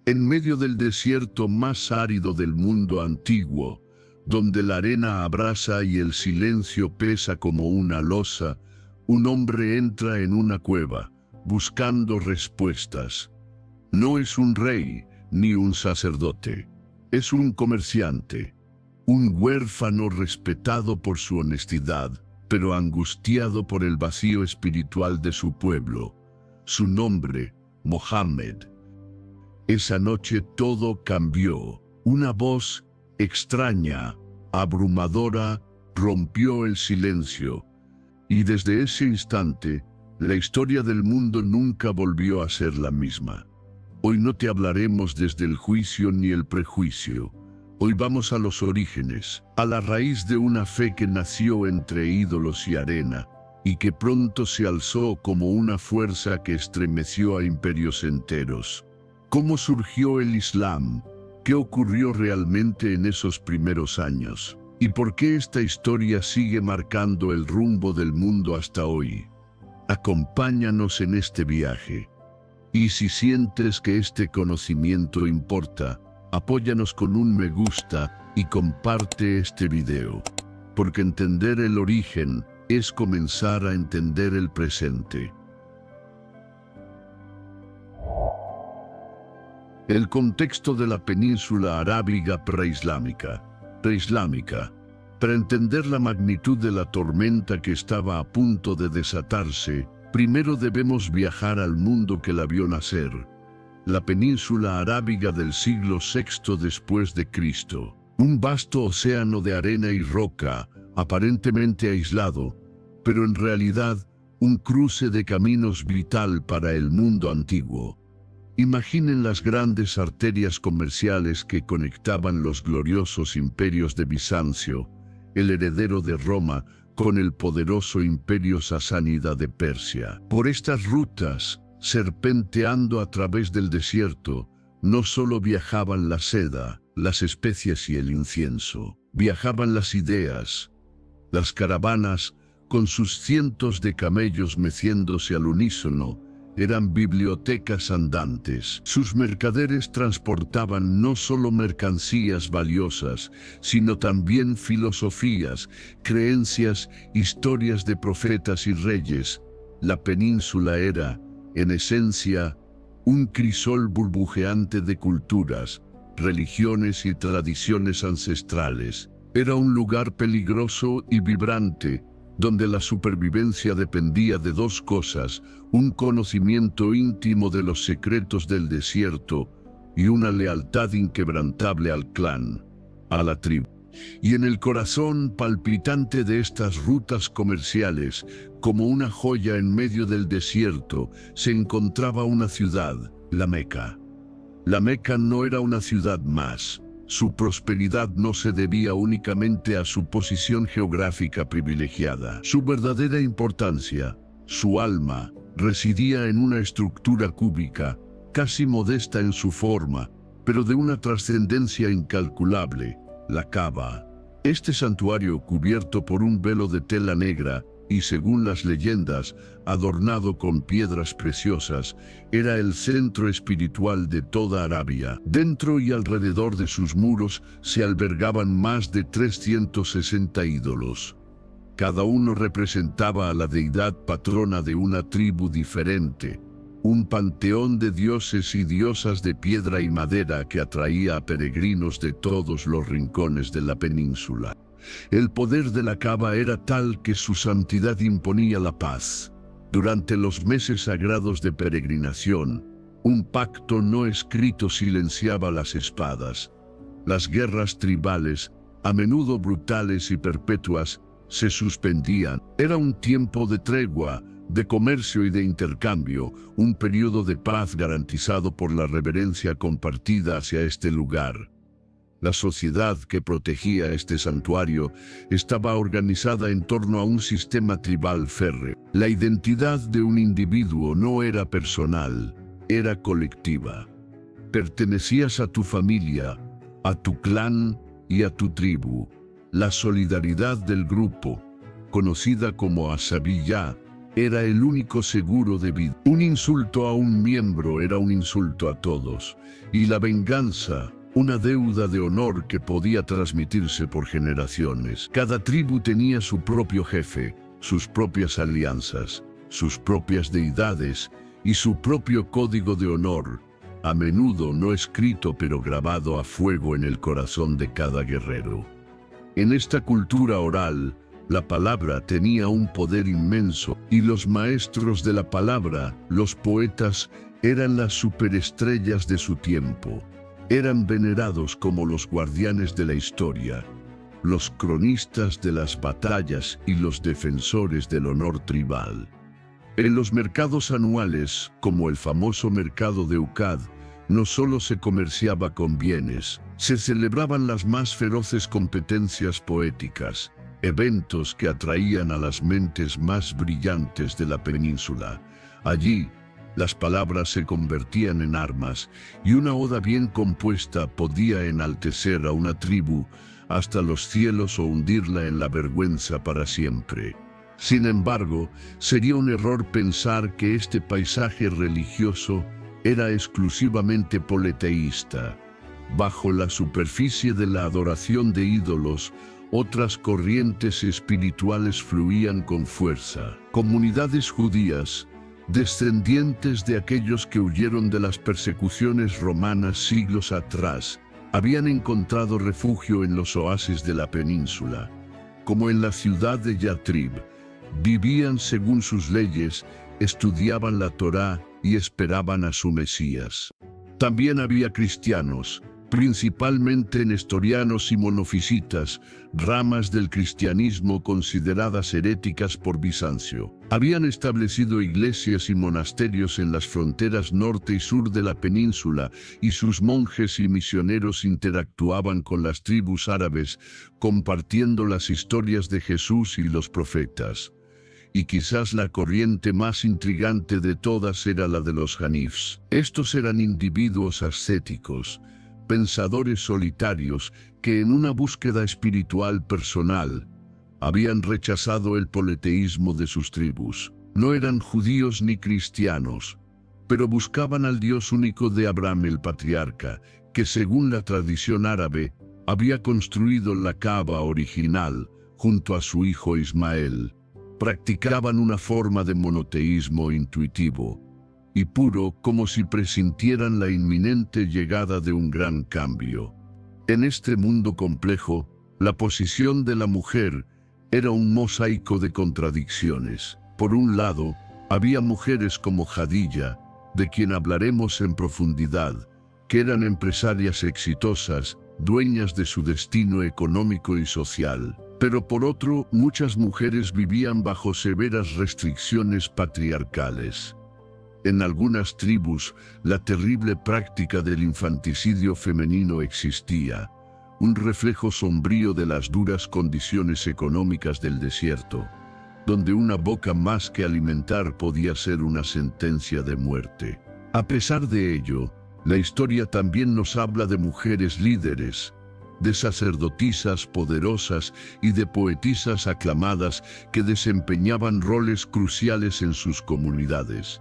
En medio del desierto más árido del mundo antiguo, donde la arena abrasa y el silencio pesa como una losa, un hombre entra en una cueva, buscando respuestas. No es un rey ni un sacerdote, es un comerciante, un huérfano respetado por su honestidad, pero angustiado por el vacío espiritual de su pueblo. Su nombre, Mohammed. Esa noche todo cambió. Una voz extraña, abrumadora, rompió el silencio. Y desde ese instante, la historia del mundo nunca volvió a ser la misma. Hoy no te hablaremos desde el juicio ni el prejuicio. Hoy vamos a los orígenes, a la raíz de una fe que nació entre ídolos y arena, y que pronto se alzó como una fuerza que estremeció a imperios enteros. ¿Cómo surgió el Islam? ¿Qué ocurrió realmente en esos primeros años? ¿Y por qué esta historia sigue marcando el rumbo del mundo hasta hoy? Acompáñanos en este viaje. Y si sientes que este conocimiento importa, apóyanos con un me gusta y comparte este video. Porque entender el origen es comenzar a entender el presente. El contexto de la península arábiga preislámica. Para entender la magnitud de la tormenta que estaba a punto de desatarse, primero debemos viajar al mundo que la vio nacer, la península arábiga del siglo VI después de Cristo. Un vasto océano de arena y roca, aparentemente aislado, pero en realidad un cruce de caminos vital para el mundo antiguo. Imaginen las grandes arterias comerciales que conectaban los gloriosos imperios de Bizancio, el heredero de Roma, con el poderoso imperio sasánida de Persia. Por estas rutas, serpenteando a través del desierto, no solo viajaban la seda, las especias y el incienso, viajaban las ideas. Las caravanas, con sus cientos de camellos meciéndose al unísono, eran bibliotecas andantes. Sus mercaderes transportaban no solo mercancías valiosas, sino también filosofías, creencias, historias de profetas y reyes. La península era, en esencia, un crisol burbujeante de culturas, religiones y tradiciones ancestrales. Era un lugar peligroso y vibrante, donde la supervivencia dependía de dos cosas: un conocimiento íntimo de los secretos del desierto y una lealtad inquebrantable al clan, a la tribu. Y en el corazón palpitante de estas rutas comerciales, como una joya en medio del desierto, se encontraba una ciudad, la Meca. La Meca no era una ciudad más. Su prosperidad no se debía únicamente a su posición geográfica privilegiada. Su verdadera importancia, su alma, residía en una estructura cúbica, casi modesta en su forma, pero de una trascendencia incalculable, la Kaaba. Este santuario, cubierto por un velo de tela negra y, según las leyendas, adornado con piedras preciosas, era el centro espiritual de toda Arabia. Dentro y alrededor de sus muros se albergaban más de 360 ídolos. Cada uno representaba a la deidad patrona de una tribu diferente, un panteón de dioses y diosas de piedra y madera que atraía a peregrinos de todos los rincones de la península. El poder de la Kaaba era tal que su santidad imponía la paz. Durante los meses sagrados de peregrinación, un pacto no escrito silenciaba las espadas. Las guerras tribales, a menudo brutales y perpetuas, se suspendían. Era un tiempo de tregua, de comercio y de intercambio, un periodo de paz garantizado por la reverencia compartida hacia este lugar. La sociedad que protegía este santuario estaba organizada en torno a un sistema tribal férreo. La identidad de un individuo no era personal, era colectiva. Pertenecías a tu familia, a tu clan y a tu tribu. La solidaridad del grupo, conocida como Asabiyá, era el único seguro de vida. Un insulto a un miembro era un insulto a todos, y la venganza, una deuda de honor que podía transmitirse por generaciones. Cada tribu tenía su propio jefe, sus propias alianzas, sus propias deidades y su propio código de honor, a menudo no escrito pero grabado a fuego en el corazón de cada guerrero. En esta cultura oral, la palabra tenía un poder inmenso y los maestros de la palabra, los poetas, eran las superestrellas de su tiempo. Eran venerados como los guardianes de la historia, los cronistas de las batallas y los defensores del honor tribal. En los mercados anuales, como el famoso mercado de Ucad, no solo se comerciaba con bienes, se celebraban las más feroces competencias poéticas, eventos que atraían a las mentes más brillantes de la península. Allí, las palabras se convertían en armas, y una oda bien compuesta podía enaltecer a una tribu hasta los cielos o hundirla en la vergüenza para siempre. Sin embargo, sería un error pensar que este paisaje religioso era exclusivamente politeísta. Bajo la superficie de la adoración de ídolos, otras corrientes espirituales fluían con fuerza. Comunidades judías, descendientes de aquellos que huyeron de las persecuciones romanas siglos atrás, habían encontrado refugio en los oasis de la península. Como en la ciudad de Yatrib, vivían según sus leyes, estudiaban la Torá y esperaban a su Mesías. También había cristianos, principalmente nestorianos y monofisitas, ramas del cristianismo consideradas heréticas por Bizancio. Habían establecido iglesias y monasterios en las fronteras norte y sur de la península, y sus monjes y misioneros interactuaban con las tribus árabes, compartiendo las historias de Jesús y los profetas. Y quizás la corriente más intrigante de todas era la de los hanifs. Estos eran individuos ascéticos, pensadores solitarios que en una búsqueda espiritual personal habían rechazado el politeísmo de sus tribus. No eran judíos ni cristianos, pero buscaban al Dios único de Abraham el patriarca, que según la tradición árabe había construido la Kaaba original junto a su hijo Ismael. Practicaban una forma de monoteísmo intuitivo y puro, como si presintieran la inminente llegada de un gran cambio. En este mundo complejo, la posición de la mujer era un mosaico de contradicciones. Por un lado, había mujeres como Jadilla, de quien hablaremos en profundidad, que eran empresarias exitosas, dueñas de su destino económico y social. Pero por otro, muchas mujeres vivían bajo severas restricciones patriarcales. En algunas tribus, la terrible práctica del infanticidio femenino existía, un reflejo sombrío de las duras condiciones económicas del desierto, donde una boca más que alimentar podía ser una sentencia de muerte. A pesar de ello, la historia también nos habla de mujeres líderes, de sacerdotisas poderosas y de poetisas aclamadas que desempeñaban roles cruciales en sus comunidades.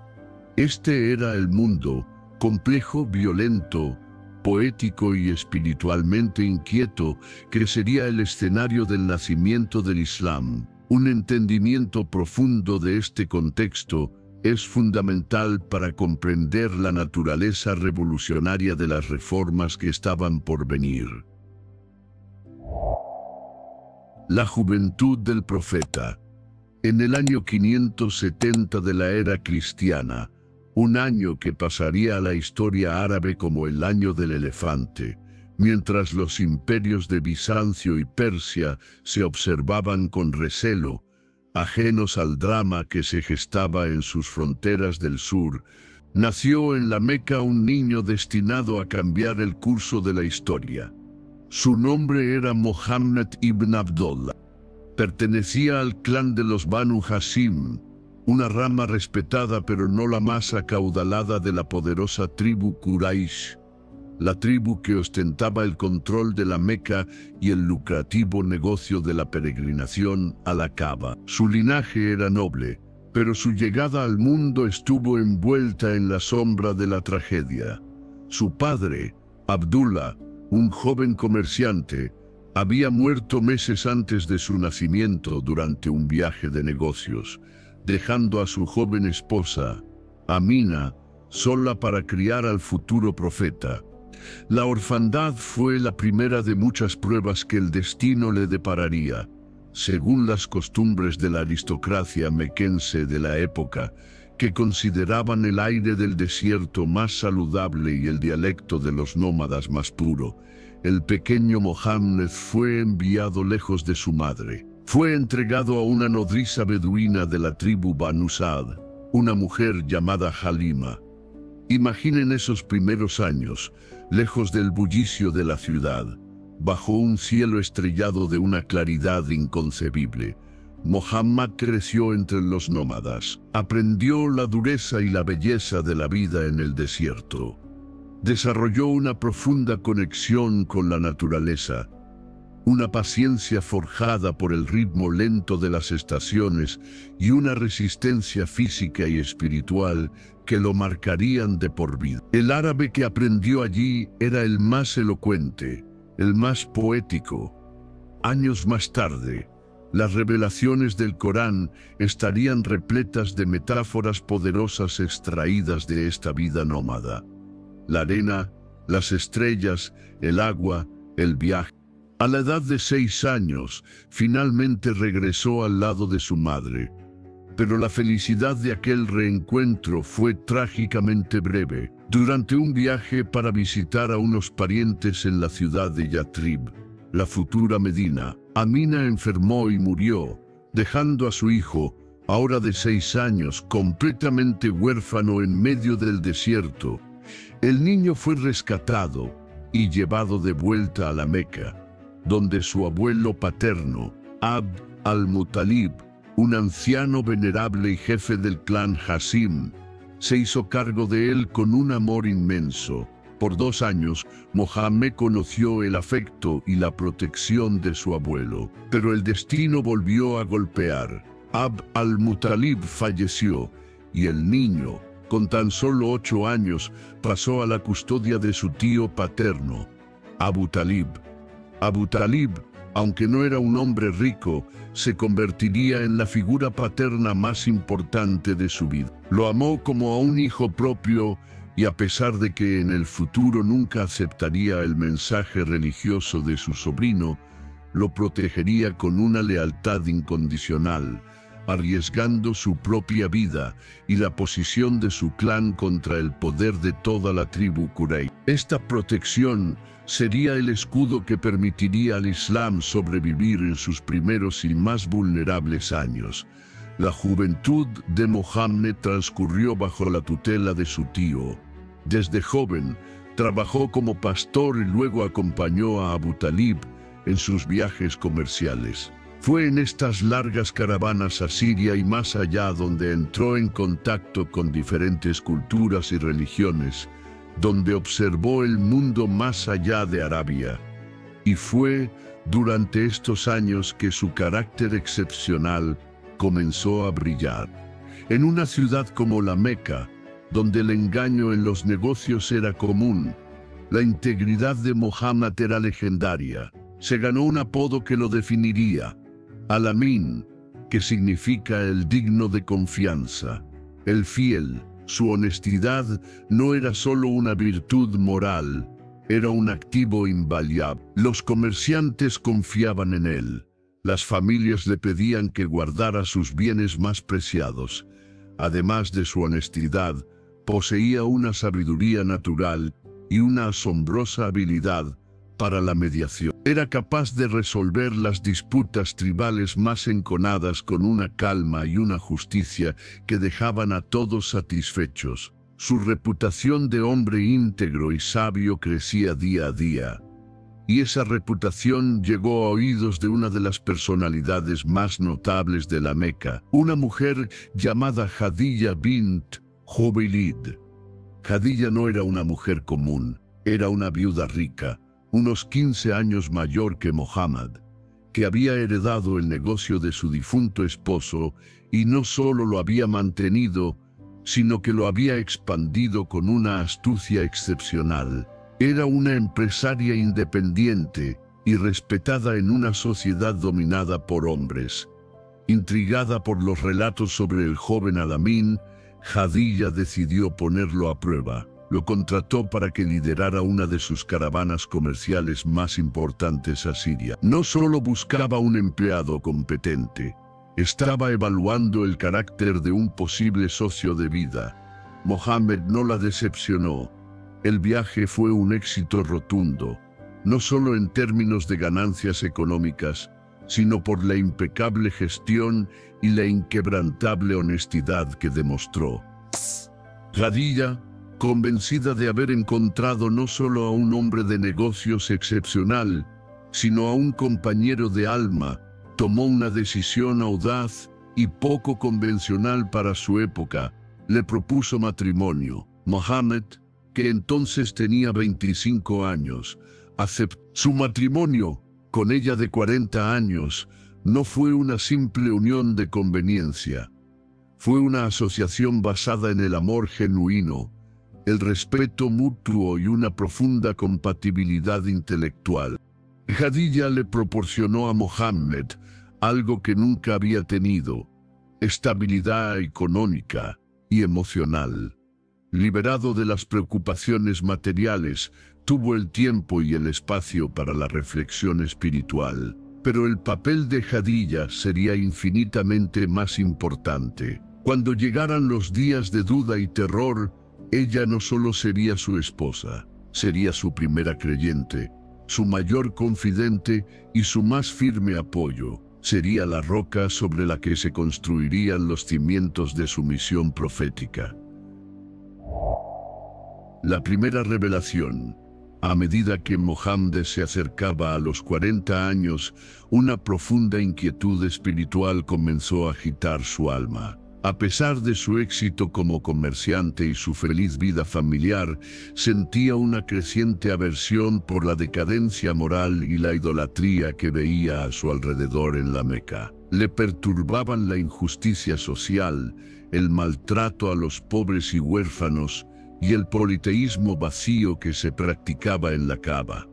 Este era el mundo, complejo, violento, poético y espiritualmente inquieto, que sería el escenario del nacimiento del Islam. Un entendimiento profundo de este contexto es fundamental para comprender la naturaleza revolucionaria de las reformas que estaban por venir. La juventud del profeta. En el año 570 de la era cristiana, un año que pasaría a la historia árabe como el año del elefante, mientras los imperios de Bizancio y Persia se observaban con recelo, ajenos al drama que se gestaba en sus fronteras del sur, nació en la Meca un niño destinado a cambiar el curso de la historia. Su nombre era Mohammed ibn Abdullah. Pertenecía al clan de los Banu Hashim, una rama respetada pero no la más acaudalada de la poderosa tribu Quraysh, la tribu que ostentaba el control de la Meca y el lucrativo negocio de la peregrinación a la Kaaba. Su linaje era noble, pero su llegada al mundo estuvo envuelta en la sombra de la tragedia. Su padre, Abdullah, un joven comerciante, había muerto meses antes de su nacimiento durante un viaje de negocios, dejando a su joven esposa, Amina, sola para criar al futuro profeta. La orfandad fue la primera de muchas pruebas que el destino le depararía. Según las costumbres de la aristocracia mequense de la época, que consideraban el aire del desierto más saludable y el dialecto de los nómadas más puro, el pequeño Mohammed fue enviado lejos de su madre. Fue entregado a una nodriza beduina de la tribu Banu Sa'd, una mujer llamada Halima. Imaginen esos primeros años, lejos del bullicio de la ciudad, bajo un cielo estrellado de una claridad inconcebible. Mohammed creció entre los nómadas, aprendió la dureza y la belleza de la vida en el desierto. Desarrolló una profunda conexión con la naturaleza, una paciencia forjada por el ritmo lento de las estaciones y una resistencia física y espiritual que lo marcarían de por vida. El árabe que aprendió allí era el más elocuente, el más poético. Años más tarde, las revelaciones del Corán estarían repletas de metáforas poderosas extraídas de esta vida nómada. La arena, las estrellas, el agua, el viaje. A la edad de 6 años, finalmente regresó al lado de su madre. Pero la felicidad de aquel reencuentro fue trágicamente breve. Durante un viaje para visitar a unos parientes en la ciudad de Yatrib, la futura Medina, Amina enfermó y murió, dejando a su hijo, ahora de 6 años, completamente huérfano en medio del desierto. El niño fue rescatado y llevado de vuelta a la Meca, donde su abuelo paterno, Abd al-Muttalib, un anciano venerable y jefe del clan Hashim, se hizo cargo de él con un amor inmenso. Por 2 años, Mohammed conoció el afecto y la protección de su abuelo, pero el destino volvió a golpear. Abd al-Muttalib falleció y el niño, con tan solo 8 años, pasó a la custodia de su tío paterno, Abu Talib. Abu Talib, aunque no era un hombre rico, se convertiría en la figura paterna más importante de su vida. Lo amó como a un hijo propio y a pesar de que en el futuro nunca aceptaría el mensaje religioso de su sobrino, lo protegería con una lealtad incondicional, arriesgando su propia vida y la posición de su clan contra el poder de toda la tribu Quraysh. Esta protección sería el escudo que permitiría al Islam sobrevivir en sus primeros y más vulnerables años. La juventud de Mohammed transcurrió bajo la tutela de su tío. Desde joven, trabajó como pastor y luego acompañó a Abu Talib en sus viajes comerciales. Fue en estas largas caravanas a Siria y más allá donde entró en contacto con diferentes culturas y religiones, donde observó el mundo más allá de Arabia. Y fue durante estos años que su carácter excepcional comenzó a brillar. En una ciudad como la Meca, donde el engaño en los negocios era común, la integridad de Mohammed era legendaria. Se ganó un apodo que lo definiría, Al-Amin, que significa el digno de confianza, el fiel. Su honestidad no era solo una virtud moral, era un activo invaluable. Los comerciantes confiaban en él. Las familias le pedían que guardara sus bienes más preciados. Además de su honestidad, poseía una sabiduría natural y una asombrosa habilidad para la mediación. Era capaz de resolver las disputas tribales más enconadas con una calma y una justicia que dejaban a todos satisfechos. Su reputación de hombre íntegro y sabio crecía día a día, y esa reputación llegó a oídos de una de las personalidades más notables de la Meca, una mujer llamada Khadija bint Khuwaylid. Khadija no era una mujer común, era una viuda rica, unos 15 años mayor que Mohammed, que había heredado el negocio de su difunto esposo y no solo lo había mantenido, sino que lo había expandido con una astucia excepcional. Era una empresaria independiente y respetada en una sociedad dominada por hombres. Intrigada por los relatos sobre el joven Al-Amin, Jadilla decidió ponerlo a prueba. Lo contrató para que liderara una de sus caravanas comerciales más importantes a Siria. No solo buscaba un empleado competente, estaba evaluando el carácter de un posible socio de vida. Mohammed no la decepcionó. El viaje fue un éxito rotundo, no solo en términos de ganancias económicas, sino por la impecable gestión y la inquebrantable honestidad que demostró. Jadilla, convencida de haber encontrado no solo a un hombre de negocios excepcional, sino a un compañero de alma, tomó una decisión audaz y poco convencional para su época. Le propuso matrimonio. Mohammed, que entonces tenía 25 años, aceptó su matrimonio con ella de 40 años. No fue una simple unión de conveniencia. Fue una asociación basada en el amor genuino, el respeto mutuo y una profunda compatibilidad intelectual. Jadilla le proporcionó a Mohammed algo que nunca había tenido: estabilidad económica y emocional. Liberado de las preocupaciones materiales, tuvo el tiempo y el espacio para la reflexión espiritual. Pero el papel de Jadilla sería infinitamente más importante. Cuando llegaran los días de duda y terror, ella no solo sería su esposa, sería su primera creyente, su mayor confidente y su más firme apoyo. Sería la roca sobre la que se construirían los cimientos de su misión profética. La primera revelación. A medida que Mohammed se acercaba a los 40 años, una profunda inquietud espiritual comenzó a agitar su alma. A pesar de su éxito como comerciante y su feliz vida familiar, sentía una creciente aversión por la decadencia moral y la idolatría que veía a su alrededor en la Meca. Le perturbaban la injusticia social, el maltrato a los pobres y huérfanos, y el politeísmo vacío que se practicaba en la Kaaba.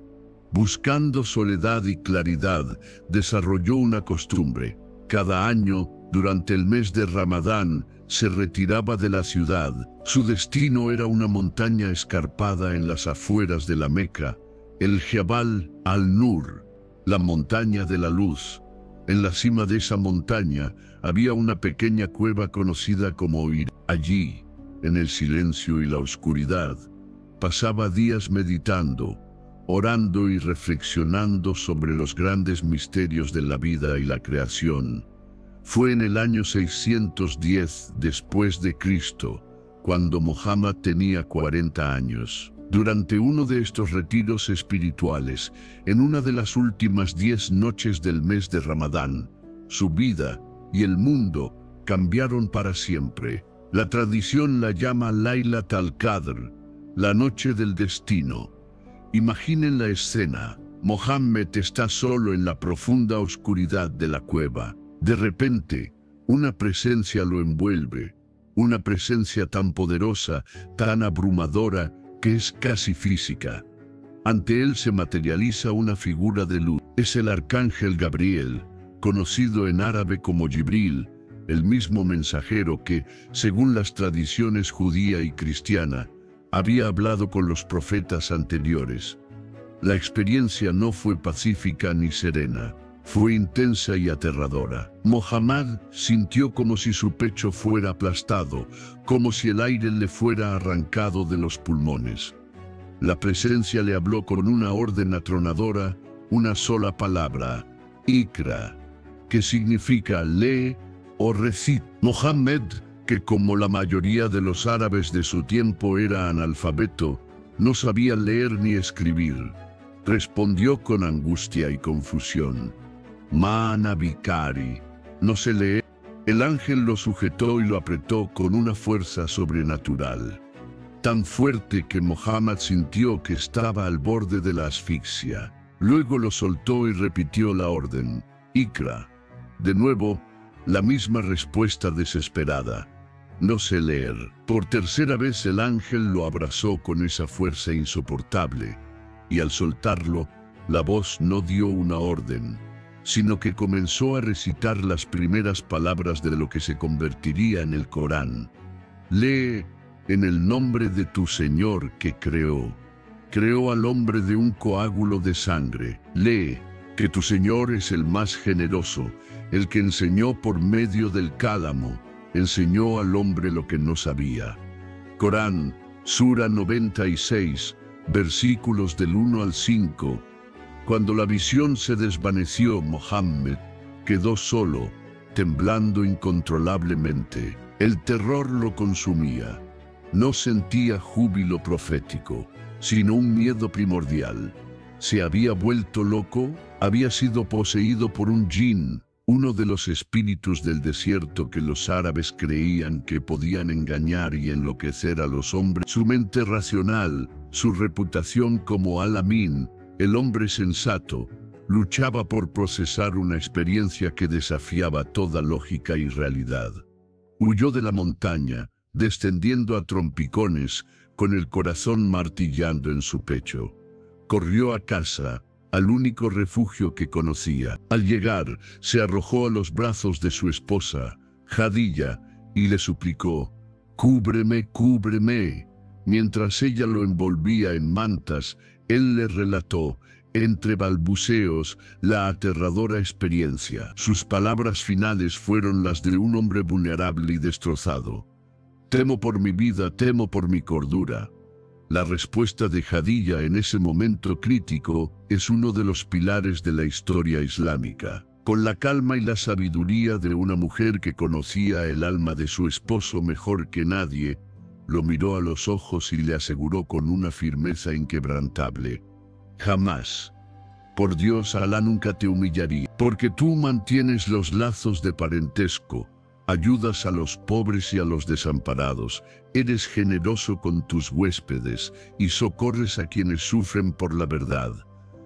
Buscando soledad y claridad, desarrolló una costumbre. Cada año, durante el mes de Ramadán, se retiraba de la ciudad. Su destino era una montaña escarpada en las afueras de la Meca, el Jabal al-Nur, la montaña de la luz. En la cima de esa montaña había una pequeña cueva conocida como Ir. Allí, en el silencio y la oscuridad, pasaba días meditando, orando y reflexionando sobre los grandes misterios de la vida y la creación. Fue en el año 610 después de Cristo, cuando Mohammed tenía 40 años. Durante uno de estos retiros espirituales, en una de las últimas 10 noches del mes de Ramadán, su vida y el mundo cambiaron para siempre. La tradición la llama Laylat al-Qadr, la noche del destino. Imaginen la escena. Mohammed está solo en la profunda oscuridad de la cueva. De repente, una presencia lo envuelve, una presencia tan poderosa, tan abrumadora, que es casi física. Ante él se materializa una figura de luz. Es el arcángel Gabriel, conocido en árabe como Jibril, el mismo mensajero que, según las tradiciones judía y cristiana, había hablado con los profetas anteriores. La experiencia no fue pacífica ni serena, fue intensa y aterradora. Mohammed sintió como si su pecho fuera aplastado, como si el aire le fuera arrancado de los pulmones. La presencia le habló con una orden atronadora, una sola palabra: Iqra, que significa lee o recita. Mohammed, que como la mayoría de los árabes de su tiempo era analfabeto, no sabía leer ni escribir, respondió con angustia y confusión: Ma ana bikari, no sé leer. El ángel lo sujetó y lo apretó con una fuerza sobrenatural, tan fuerte que Mohammed sintió que estaba al borde de la asfixia. Luego lo soltó y repitió la orden: Iqra. De nuevo, La misma respuesta desesperada: no sé leer. Por tercera vez el ángel lo abrazó con esa fuerza insoportable, y al soltarlo, la voz no dio una orden, sino que comenzó a recitar las primeras palabras de lo que se convertiría en el Corán. Lee: en el nombre de tu Señor que creó al hombre de un coágulo de sangre. Lee que tu Señor es el más generoso, el que enseñó por medio del cálamo, enseñó al hombre lo que no sabía. Corán, Sura 96, versículos del 1 al 5. Cuando la visión se desvaneció, Mohammed quedó solo, temblando incontrolablemente. El terror lo consumía. No sentía júbilo profético, sino un miedo primordial. ¿Se había vuelto loco? ¿Había sido poseído por un jinn, uno de los espíritus del desierto que los árabes creían que podían engañar y enloquecer a los hombres? Su mente racional, su reputación como Al-Amin, el hombre sensato, luchaba por procesar una experiencia que desafiaba toda lógica y realidad. Huyó de la montaña, descendiendo a trompicones, con el corazón martillando en su pecho. Corrió a casa, al único refugio que conocía. Al llegar, se arrojó a los brazos de su esposa, Jadilla, y le suplicó: «Cúbreme, cúbreme». Mientras ella lo envolvía en mantas, él le relató, entre balbuceos, la aterradora experiencia. Sus palabras finales fueron las de un hombre vulnerable y destrozado: «Temo por mi vida, temo por mi cordura». La respuesta de Jadilla en ese momento crítico es uno de los pilares de la historia islámica. Con la calma y la sabiduría de una mujer que conocía el alma de su esposo mejor que nadie, lo miró a los ojos y le aseguró con una firmeza inquebrantable: «Jamás. Por Dios, Alá nunca te humillaría, porque tú mantienes los lazos de parentesco, ayudas a los pobres y a los desamparados, eres generoso con tus huéspedes y socorres a quienes sufren por la verdad».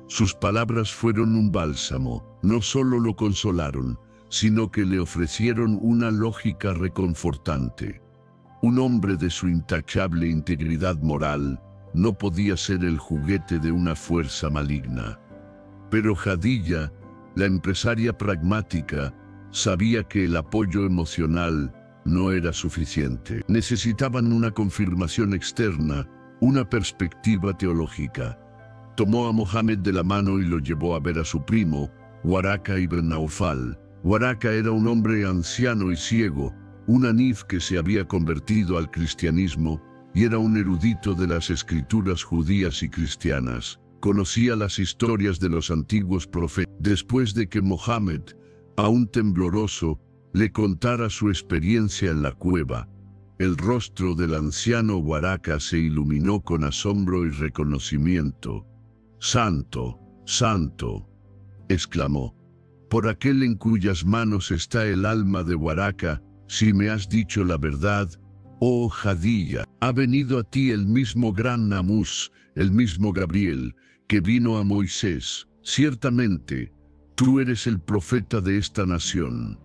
Sus palabras fueron un bálsamo. No solo lo consolaron, sino que le ofrecieron una lógica reconfortante. Un hombre de su intachable integridad moral no podía ser el juguete de una fuerza maligna. Pero Jadilla, la empresaria pragmática, sabía que el apoyo emocional no era suficiente. Necesitaban una confirmación externa, una perspectiva teológica. Tomó a Mohammed de la mano y lo llevó a ver a su primo, Waraka ibn Naufal. Waraka era un hombre anciano y ciego, un anif que se había convertido al cristianismo y era un erudito de las escrituras judías y cristianas. Conocía las historias de los antiguos profetas. Después de que Mohammed, aún tembloroso, le contara su experiencia en la cueva, el rostro del anciano Waraka se iluminó con asombro y reconocimiento. «Santo, santo», exclamó, «por aquel en cuyas manos está el alma de Waraka, si me has dicho la verdad, oh Jadilla, ha venido a ti el mismo gran Namus, el mismo Gabriel, que vino a Moisés. Ciertamente, tú eres el profeta de esta nación».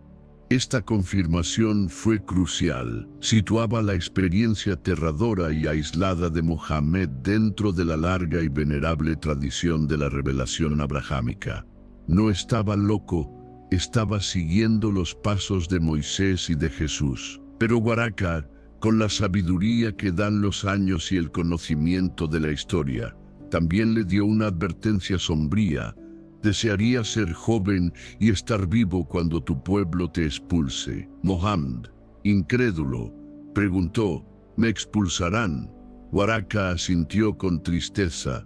Esta confirmación fue crucial. Situaba la experiencia aterradora y aislada de Mohammed dentro de la larga y venerable tradición de la revelación abrahámica. No estaba loco, estaba siguiendo los pasos de Moisés y de Jesús. Pero Waraka, con la sabiduría que dan los años y el conocimiento de la historia, también le dio una advertencia sombría: «Desearía ser joven y estar vivo cuando tu pueblo te expulse». Mohammed, incrédulo, preguntó: «¿Me expulsarán?». Waraka asintió con tristeza: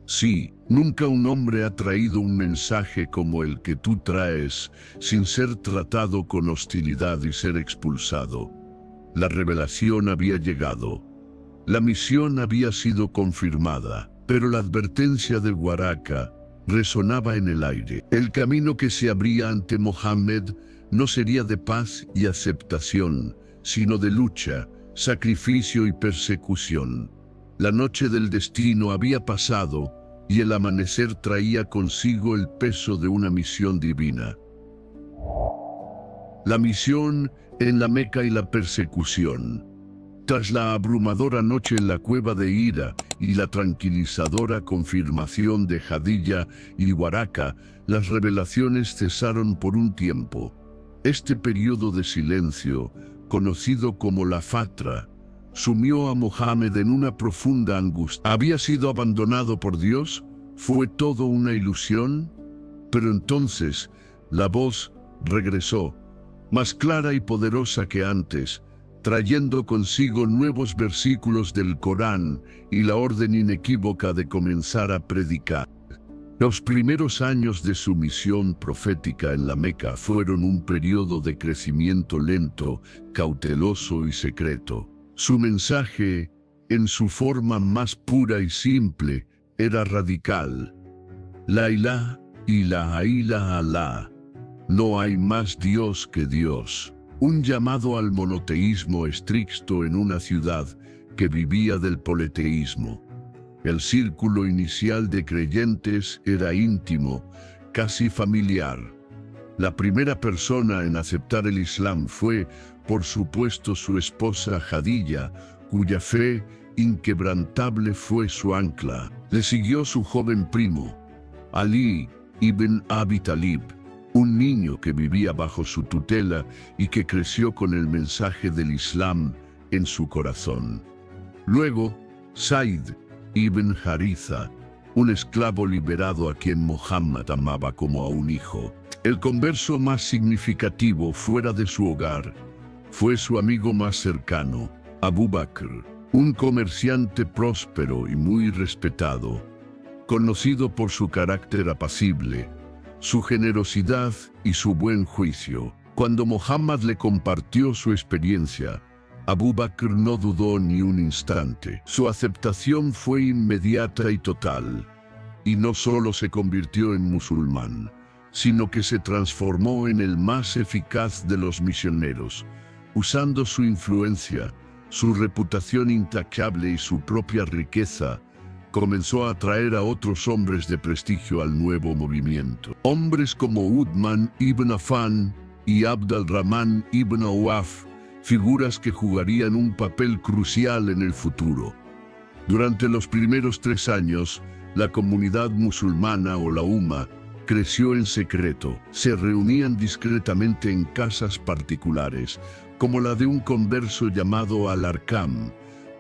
«Sí, nunca un hombre ha traído un mensaje como el que tú traes, sin ser tratado con hostilidad y ser expulsado». La revelación había llegado. La misión había sido confirmada, pero la advertencia de Waraka resonaba en el aire. El camino que se abría ante Mohammed no sería de paz y aceptación, sino de lucha, sacrificio y persecución. La noche del destino había pasado y el amanecer traía consigo el peso de una misión divina. La misión en la Meca y la persecución. Tras la abrumadora noche en la cueva de Hira y la tranquilizadora confirmación de Jadilla y Waraka, las revelaciones cesaron por un tiempo. Este periodo de silencio, conocido como la Fatra, sumió a Mohammed en una profunda angustia. ¿Había sido abandonado por Dios? ¿Fue todo una ilusión? Pero entonces, la voz regresó, más clara y poderosa que antes, trayendo consigo nuevos versículos del Corán y la orden inequívoca de comenzar a predicar. Los primeros años de su misión profética en la Meca fueron un periodo de crecimiento lento, cauteloso y secreto. Su mensaje, en su forma más pura y simple, era radical. La ilaha illallah. No hay más Dios que Dios. Un llamado al monoteísmo estricto en una ciudad que vivía del politeísmo. El círculo inicial de creyentes era íntimo, casi familiar. La primera persona en aceptar el Islam fue, por supuesto, su esposa Jadilla, cuya fe inquebrantable fue su ancla. Le siguió su joven primo, Ali ibn Abi Talib, un niño que vivía bajo su tutela y que creció con el mensaje del Islam en su corazón. Luego, Zaid ibn Haritha, un esclavo liberado a quien Muhammad amaba como a un hijo. El converso más significativo fuera de su hogar fue su amigo más cercano, Abu Bakr, un comerciante próspero y muy respetado, conocido por su carácter apacible, su generosidad y su buen juicio. Cuando Muhammad le compartió su experiencia, Abu Bakr no dudó ni un instante. Su aceptación fue inmediata y total, y no solo se convirtió en musulmán, sino que se transformó en el más eficaz de los misioneros, usando su influencia, su reputación intachable y su propia riqueza. Comenzó a atraer a otros hombres de prestigio al nuevo movimiento. Hombres como Uthman ibn Affan y Abd al-Rahman ibn Awaf, figuras que jugarían un papel crucial en el futuro. Durante los primeros 3 años, la comunidad musulmana o la Umma creció en secreto. Se reunían discretamente en casas particulares, como la de un converso llamado Al-Arkam,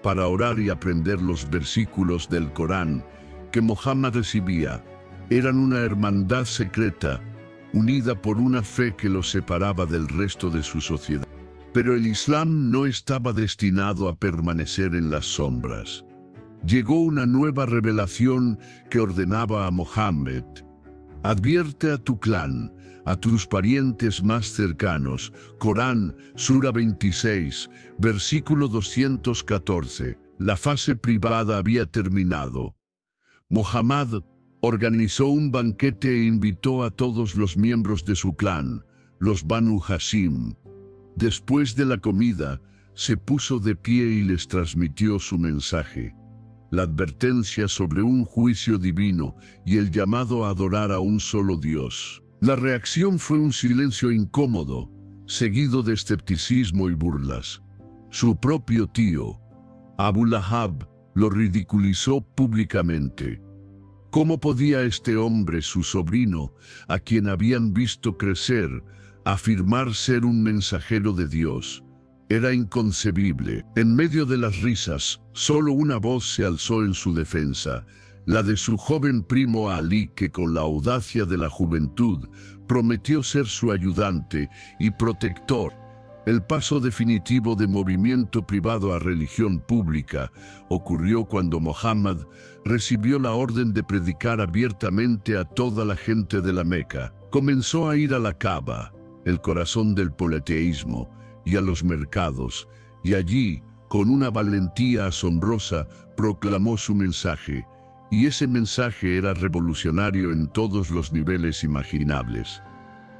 para orar y aprender los versículos del Corán que Muhammad recibía. Eran una hermandad secreta, unida por una fe que los separaba del resto de su sociedad. Pero el Islam no estaba destinado a permanecer en las sombras. Llegó una nueva revelación que ordenaba a Muhammad: advierte a tu clan, a tus parientes más cercanos. Corán, Sura 26, versículo 214. La fase privada había terminado. Muhammad organizó un banquete e invitó a todos los miembros de su clan, los Banu Hashim. Después de la comida, se puso de pie y les transmitió su mensaje: la advertencia sobre un juicio divino y el llamado a adorar a un solo Dios. La reacción fue un silencio incómodo, seguido de escepticismo y burlas. Su propio tío, Abu Lahab, lo ridiculizó públicamente. ¿Cómo podía este hombre, su sobrino, a quien habían visto crecer, afirmar ser un mensajero de Dios? Era inconcebible. En medio de las risas, solo una voz se alzó en su defensa, la de su joven primo Ali, que con la audacia de la juventud prometió ser su ayudante y protector. El paso definitivo de movimiento privado a religión pública ocurrió cuando Muhammad recibió la orden de predicar abiertamente a toda la gente de la Meca. Comenzó a ir a la Kaaba, el corazón del politeísmo, y a los mercados, y allí, con una valentía asombrosa, proclamó su mensaje, y ese mensaje era revolucionario en todos los niveles imaginables.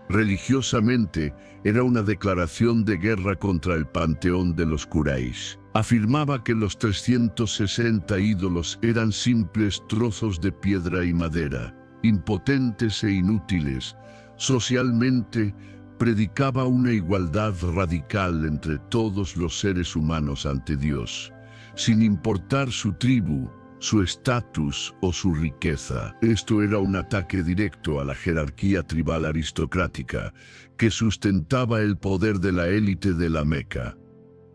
Religiosamente, era una declaración de guerra contra el panteón de los Quraysh. Afirmaba que los 360 ídolos eran simples trozos de piedra y madera, impotentes e inútiles. Socialmente, predicaba una igualdad radical entre todos los seres humanos ante Dios, sin importar su tribu, su estatus o su riqueza. Esto era un ataque directo a la jerarquía tribal aristocrática que sustentaba el poder de la élite de la Meca.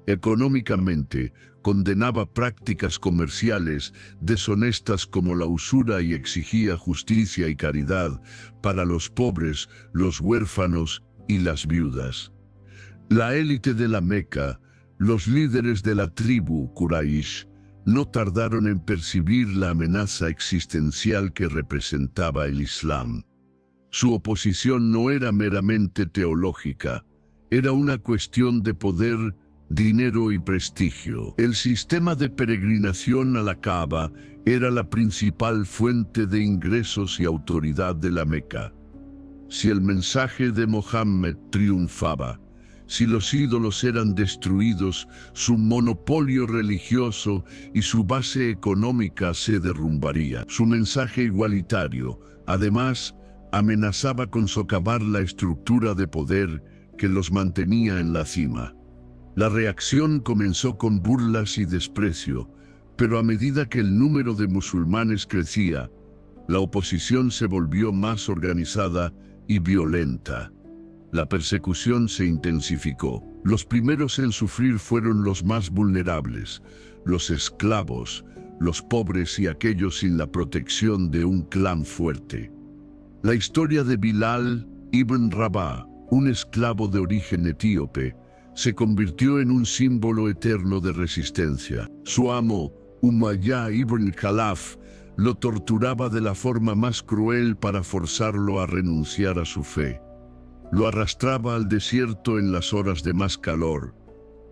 Económicamente, condenaba prácticas comerciales deshonestas como la usura y exigía justicia y caridad para los pobres, los huérfanos y las viudas. La élite de la Meca, los líderes de la tribu Quraysh, no tardaron en percibir la amenaza existencial que representaba el Islam. Su oposición no era meramente teológica, era una cuestión de poder, dinero y prestigio. El sistema de peregrinación a la Kaaba era la principal fuente de ingresos y autoridad de la Meca. Si el mensaje de Mohammed triunfaba, si los ídolos eran destruidos, su monopolio religioso y su base económica se derrumbaría. Su mensaje igualitario, además, amenazaba con socavar la estructura de poder que los mantenía en la cima. La reacción comenzó con burlas y desprecio, pero a medida que el número de musulmanes crecía, la oposición se volvió más organizada y violenta. La persecución se intensificó. Los primeros en sufrir fueron los más vulnerables, los esclavos, los pobres y aquellos sin la protección de un clan fuerte. La historia de Bilal ibn Rabah, un esclavo de origen etíope, se convirtió en un símbolo eterno de resistencia. Su amo, Umayyah ibn Khalaf, lo torturaba de la forma más cruel para forzarlo a renunciar a su fe. Lo arrastraba al desierto en las horas de más calor,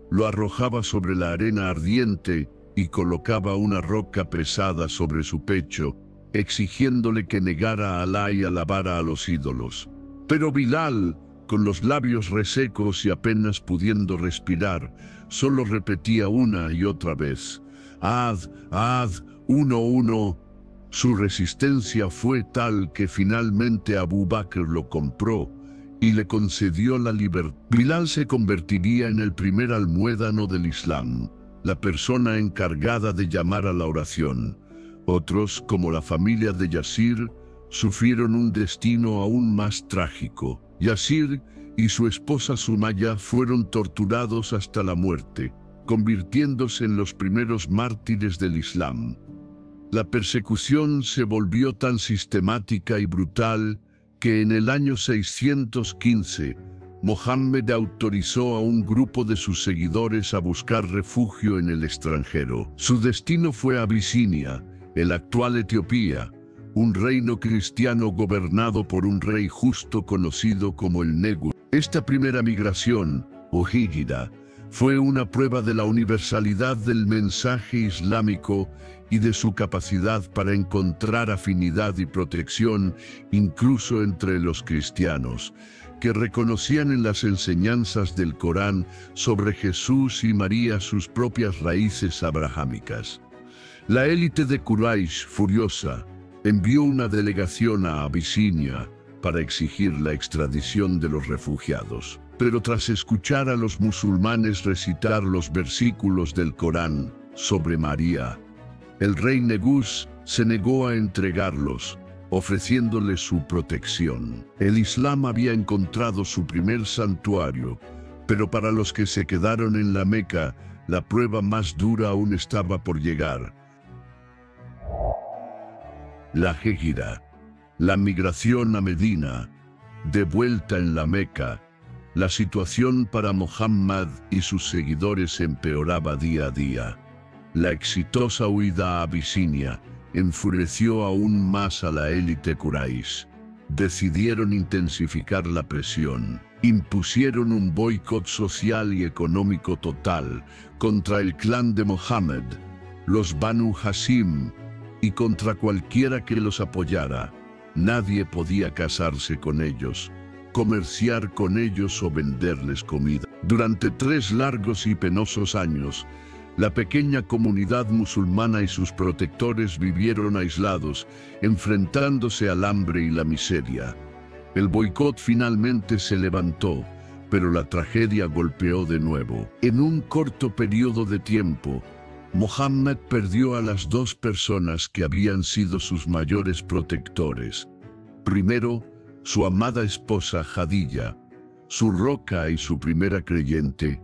lo arrojaba sobre la arena ardiente y colocaba una roca pesada sobre su pecho, exigiéndole que negara a Alá y alabara a los ídolos. Pero Bilal, con los labios resecos y apenas pudiendo respirar, solo repetía una y otra vez: Ad, Ad, uno. Su resistencia fue tal que finalmente Abu Bakr lo compró y le concedió la libertad. Bilal se convertiría en el primer almuédano del Islam, la persona encargada de llamar a la oración. Otros, como la familia de Yasir, sufrieron un destino aún más trágico. Yasir y su esposa Sumaya fueron torturados hasta la muerte, convirtiéndose en los primeros mártires del Islam. La persecución se volvió tan sistemática y brutal que en el año 615, Mohammed autorizó a un grupo de sus seguidores a buscar refugio en el extranjero. Su destino fue Abisinia, el actual Etiopía, un reino cristiano gobernado por un rey justo conocido como el Negus. Esta primera migración, o híjira, fue una prueba de la universalidad del mensaje islámico y de su capacidad para encontrar afinidad y protección incluso entre los cristianos, que reconocían en las enseñanzas del Corán sobre Jesús y María sus propias raíces abrahámicas. La élite de Quraysh, furiosa, envió una delegación a Abisinia para exigir la extradición de los refugiados. Pero tras escuchar a los musulmanes recitar los versículos del Corán sobre María, el rey Negus se negó a entregarlos, ofreciéndoles su protección. El Islam había encontrado su primer santuario, pero para los que se quedaron en la Meca, la prueba más dura aún estaba por llegar. La Hégira, la migración a Medina, de vuelta en la Meca. La situación para Muhammad y sus seguidores empeoraba día a día. La exitosa huida a Abisinia enfureció aún más a la élite Quraysh. Decidieron intensificar la presión. Impusieron un boicot social y económico total contra el clan de Mohammed, los Banu Hashim, y contra cualquiera que los apoyara. Nadie podía casarse con ellos, comerciar con ellos o venderles comida. Durante 3 largos y penosos años, la pequeña comunidad musulmana y sus protectores vivieron aislados, enfrentándose al hambre y la miseria. El boicot finalmente se levantó, pero la tragedia golpeó de nuevo. En un corto periodo de tiempo, Mohammed perdió a las dos personas que habían sido sus mayores protectores. Primero, su amada esposa Jadilla, su roca y su primera creyente,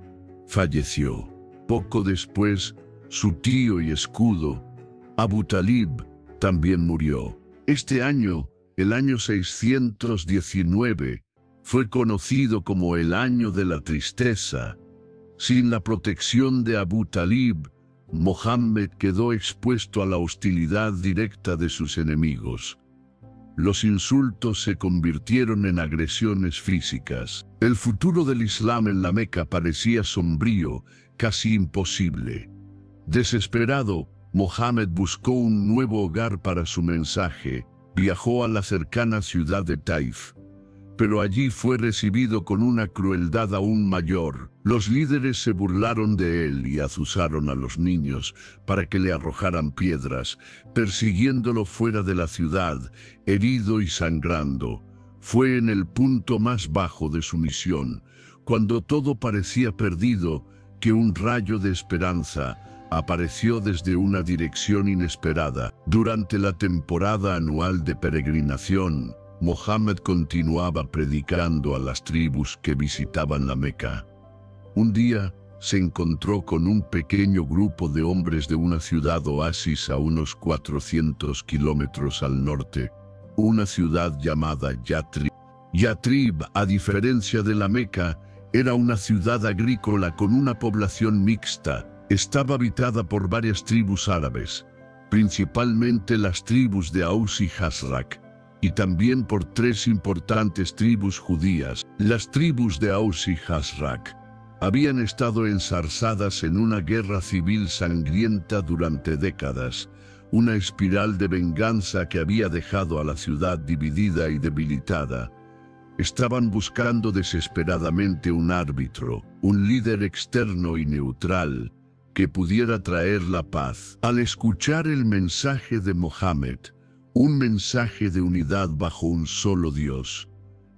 falleció. Poco después, su tío y escudo, Abu Talib, también murió. Este año, el año 619, fue conocido como el año de la tristeza. Sin la protección de Abu Talib, Mohammed quedó expuesto a la hostilidad directa de sus enemigos. Los insultos se convirtieron en agresiones físicas. El futuro del Islam en la Meca parecía sombrío, casi imposible. Desesperado, Mohammed buscó un nuevo hogar para su mensaje. Viajó a la cercana ciudad de Taif, pero allí fue recibido con una crueldad aún mayor. Los líderes se burlaron de él y azuzaron a los niños para que le arrojaran piedras, persiguiéndolo fuera de la ciudad, herido y sangrando. Fue en el punto más bajo de su misión, cuando todo parecía perdido, que un rayo de esperanza apareció desde una dirección inesperada. Durante la temporada anual de peregrinación, Mohammed continuaba predicando a las tribus que visitaban la Meca. Un día se encontró con un pequeño grupo de hombres de una ciudad oasis a unos 400 kilómetros al norte, una ciudad llamada Yatrib. Yatrib, a diferencia de la Meca, era una ciudad agrícola con una población mixta. Estaba habitada por varias tribus árabes, principalmente las tribus de Aus y Khazraj, y también por tres importantes tribus judías. Las tribus de Aus y Khazraj habían estado enzarzadas en una guerra civil sangrienta durante décadas, una espiral de venganza que había dejado a la ciudad dividida y debilitada. Estaban buscando desesperadamente un árbitro, un líder externo y neutral, que pudiera traer la paz. Al escuchar el mensaje de Mohammed, un mensaje de unidad bajo un solo Dios,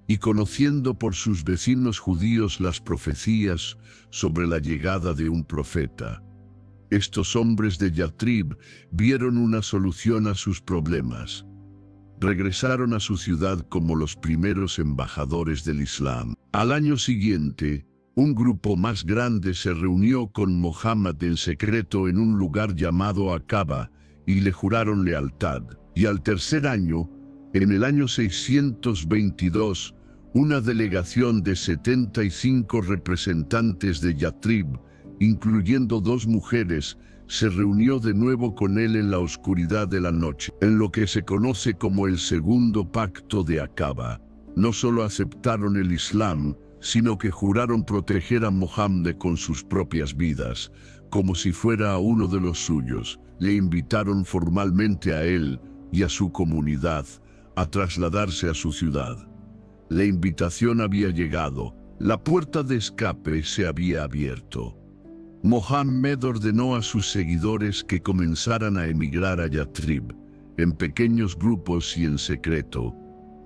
y conociendo por sus vecinos judíos las profecías sobre la llegada de un profeta, estos hombres de Yatrib vieron una solución a sus problemas. Regresaron a su ciudad como los primeros embajadores del Islam. Al año siguiente, un grupo más grande se reunió con Mohammed en secreto en un lugar llamado Aqaba y le juraron lealtad. Y al tercer año, en el año 622, una delegación de 75 representantes de Yatrib, incluyendo 2 mujeres, se reunió de nuevo con él en la oscuridad de la noche, en lo que se conoce como el segundo pacto de Aqaba. No solo aceptaron el Islam, sino que juraron proteger a Mohammed con sus propias vidas, como si fuera uno de los suyos. Le invitaron formalmente a él y a su comunidad a trasladarse a su ciudad. La invitación había llegado, la puerta de escape se había abierto. Mohammed ordenó a sus seguidores que comenzaran a emigrar a Yatrib, en pequeños grupos y en secreto,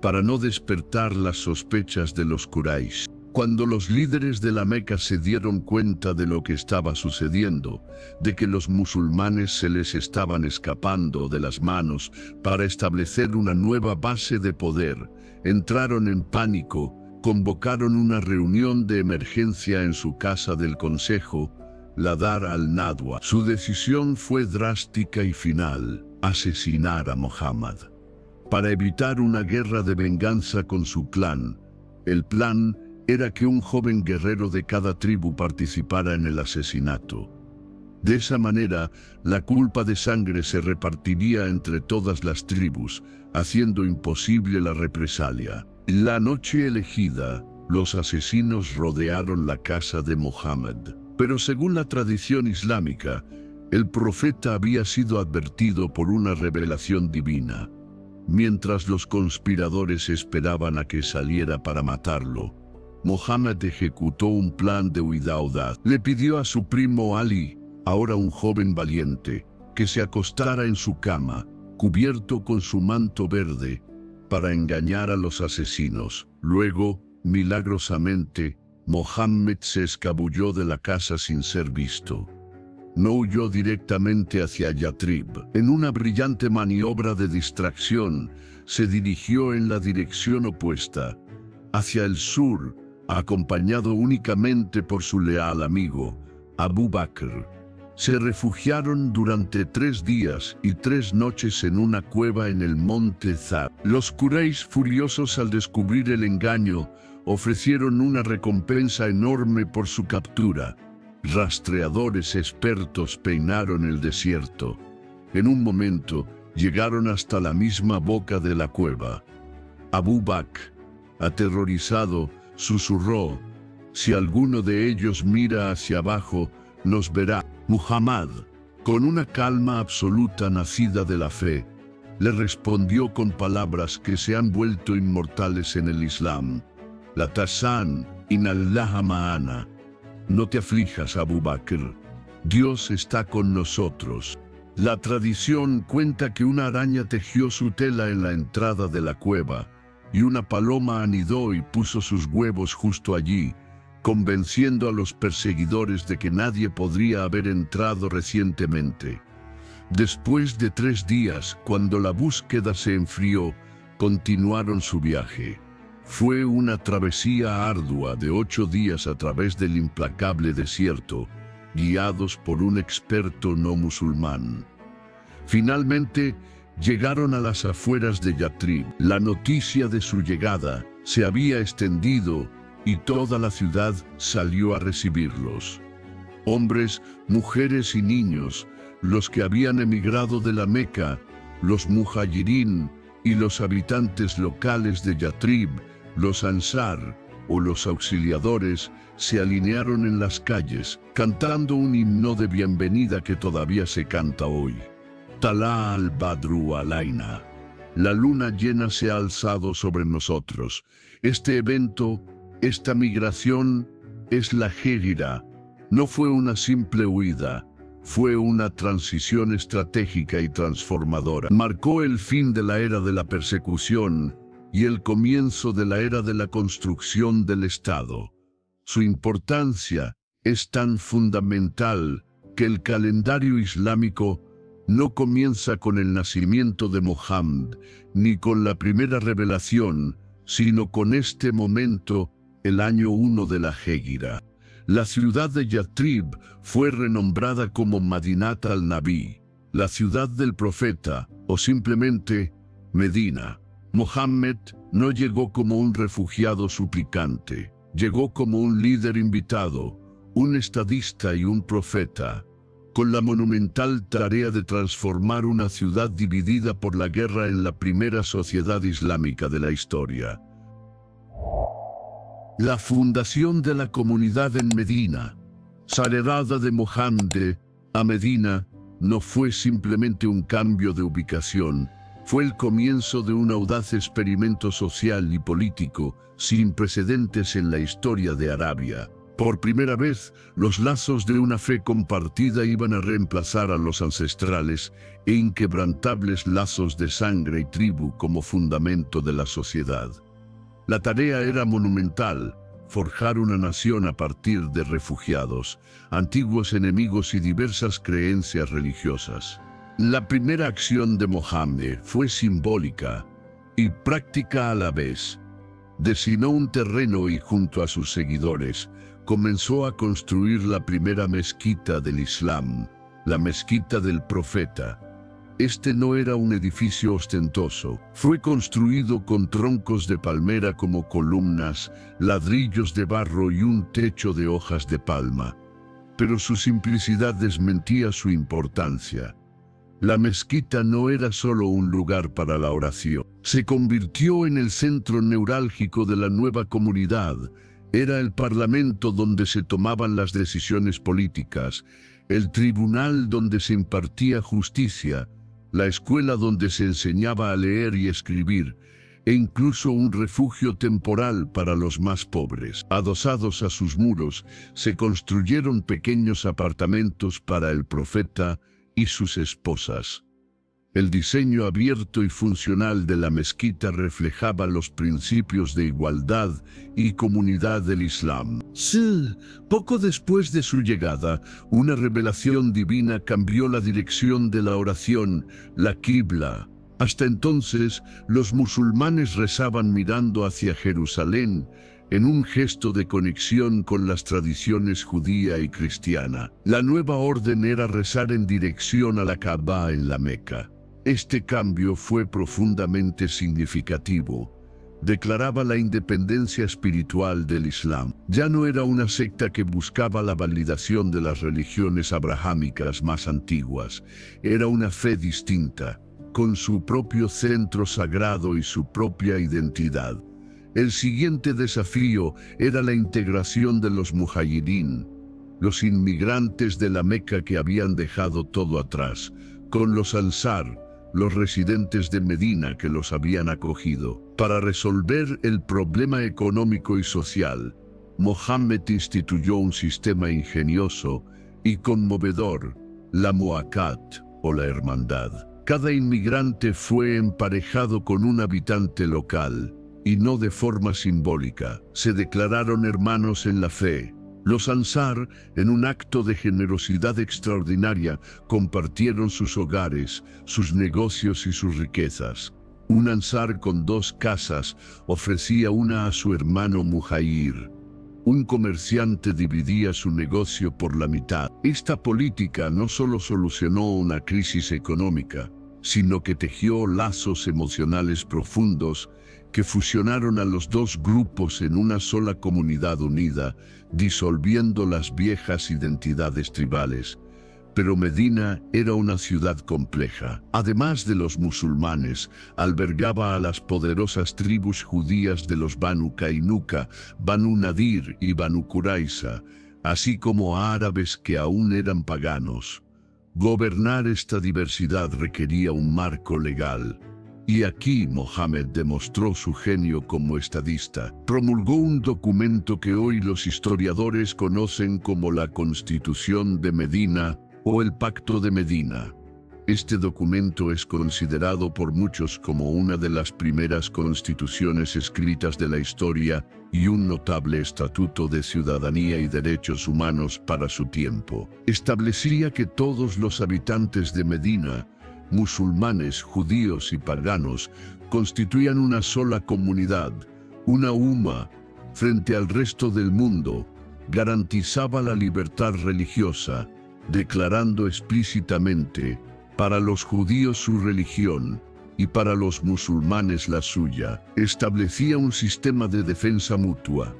para no despertar las sospechas de los Quraysh. Cuando los líderes de la Meca se dieron cuenta de lo que estaba sucediendo, de que los musulmanes se les estaban escapando de las manos para establecer una nueva base de poder, entraron en pánico, convocaron una reunión de emergencia en su casa del consejo, la Dar al-Nadwa. Su decisión fue drástica y final: asesinar a Mohammed. Para evitar una guerra de venganza con su clan, el plan era que un joven guerrero de cada tribu participara en el asesinato. De esa manera, la culpa de sangre se repartiría entre todas las tribus, haciendo imposible la represalia. La noche elegida, los asesinos rodearon la casa de Mohammed. Pero según la tradición islámica, el profeta había sido advertido por una revelación divina. Mientras los conspiradores esperaban a que saliera para matarlo, Mohammed ejecutó un plan de huida audaz. Le pidió a su primo Ali, ahora un joven valiente, que se acostara en su cama, cubierto con su manto verde, para engañar a los asesinos. Luego, milagrosamente, Mohammed se escabulló de la casa sin ser visto. No huyó directamente hacia Yatrib. En una brillante maniobra de distracción, se dirigió en la dirección opuesta, hacia el sur, acompañado únicamente por su leal amigo, Abu Bakr. Se refugiaron durante 3 días y 3 noches en una cueva en el monte Zab. Los Quraysh, furiosos al descubrir el engaño, ofrecieron una recompensa enorme por su captura. Rastreadores expertos peinaron el desierto. En un momento, llegaron hasta la misma boca de la cueva. Abu Bakr, aterrorizado, susurró: «Si alguno de ellos mira hacia abajo, nos verá». Muhammad, con una calma absoluta nacida de la fe, le respondió con palabras que se han vuelto inmortales en el Islam: «La tasan, inallaha ma'ana». No te aflijas, Abu Bakr. Dios está con nosotros. La tradición cuenta que una araña tejió su tela en la entrada de la cueva, y una paloma anidó y puso sus huevos justo allí, convenciendo a los perseguidores de que nadie podría haber entrado recientemente. Después de 3 días, cuando la búsqueda se enfrió, continuaron su viaje. Fue una travesía ardua de 8 días a través del implacable desierto, guiados por un experto no musulmán. Finalmente, llegaron a las afueras de Yatrib. La noticia de su llegada se había extendido y toda la ciudad salió a recibirlos. Hombres, mujeres y niños, los que habían emigrado de la Meca, los muhayirín y los habitantes locales de Yatrib, los ansar o los auxiliadores, se alinearon en las calles, cantando un himno de bienvenida que todavía se canta hoy. Talá al-Badru alaina. La luna llena se ha alzado sobre nosotros. Este evento, esta migración, es la Hégira. No fue una simple huida, fue una transición estratégica y transformadora. Marcó el fin de la era de la persecución y el comienzo de la era de la construcción del Estado. Su importancia es tan fundamental que el calendario islámico no comienza con el nacimiento de Mohammed, ni con la primera revelación, sino con este momento, el año 1 de la Hégira. La ciudad de Yatrib fue renombrada como Madinat al-Nabi, la ciudad del profeta, o simplemente Medina. Mohammed no llegó como un refugiado suplicante, llegó como un líder invitado, un estadista y un profeta, con la monumental tarea de transformar una ciudad dividida por la guerra en la primera sociedad islámica de la historia. La fundación de la comunidad en Medina. Salida de Mohammed a Medina no fue simplemente un cambio de ubicación, fue el comienzo de un audaz experimento social y político sin precedentes en la historia de Arabia. Por primera vez, los lazos de una fe compartida iban a reemplazar a los ancestrales e inquebrantables lazos de sangre y tribu como fundamento de la sociedad. La tarea era monumental: forjar una nación a partir de refugiados, antiguos enemigos y diversas creencias religiosas. La primera acción de Mohammed fue simbólica y práctica a la vez. Designó un terreno y junto a sus seguidores comenzó a construir la primera mezquita del Islam, la mezquita del profeta. Este no era un edificio ostentoso. Fue construido con troncos de palmera como columnas, ladrillos de barro y un techo de hojas de palma. Pero su simplicidad desmentía su importancia. La mezquita no era solo un lugar para la oración. Se convirtió en el centro neurálgico de la nueva comunidad. Era el parlamento donde se tomaban las decisiones políticas, el tribunal donde se impartía justicia, la escuela donde se enseñaba a leer y escribir, e incluso un refugio temporal para los más pobres. Adosados a sus muros, se construyeron pequeños apartamentos para el profeta y sus esposas. El diseño abierto y funcional de la mezquita reflejaba los principios de igualdad y comunidad del Islam. Sí, poco después de su llegada, una revelación divina cambió la dirección de la oración, la Qibla. Hasta entonces, los musulmanes rezaban mirando hacia Jerusalén, en un gesto de conexión con las tradiciones judía y cristiana. La nueva orden era rezar en dirección a la Kaaba en la Meca. Este cambio fue profundamente significativo. Declaraba la independencia espiritual del Islam. Ya no era una secta que buscaba la validación de las religiones abrahámicas más antiguas. Era una fe distinta, con su propio centro sagrado y su propia identidad. El siguiente desafío era la integración de los muhajirín, los inmigrantes de la Meca que habían dejado todo atrás, con los ansar, los residentes de Medina que los habían acogido. Para resolver el problema económico y social, Mohammed instituyó un sistema ingenioso y conmovedor, la muakat o la hermandad. Cada inmigrante fue emparejado con un habitante local, y no de forma simbólica. Se declararon hermanos en la fe. Los ansar, en un acto de generosidad extraordinaria, compartieron sus hogares, sus negocios y sus riquezas. Un ansar con 2 casas ofrecía una a su hermano muhajir. Un comerciante dividía su negocio por la mitad. Esta política no solo solucionó una crisis económica, sino que tejió lazos emocionales profundos que fusionaron a los 2 grupos en una sola comunidad unida, disolviendo las viejas identidades tribales. Pero Medina era una ciudad compleja. Además de los musulmanes, albergaba a las poderosas tribus judías de los Banu Kainuka, Banu Nadir y Banu Qurayza, así como a árabes que aún eran paganos. Gobernar esta diversidad requería un marco legal. Y aquí Mohammed demostró su genio como estadista. Promulgó un documento que hoy los historiadores conocen como la Constitución de Medina o el Pacto de Medina. Este documento es considerado por muchos como una de las primeras constituciones escritas de la historia y un notable estatuto de ciudadanía y derechos humanos para su tiempo. Establecía que todos los habitantes de Medina, musulmanes, judíos y paganos, constituían una sola comunidad, una umma, frente al resto del mundo. Garantizaba la libertad religiosa, declarando explícitamente, para los judíos su religión y para los musulmanes la suya. Establecía un sistema de defensa mutua.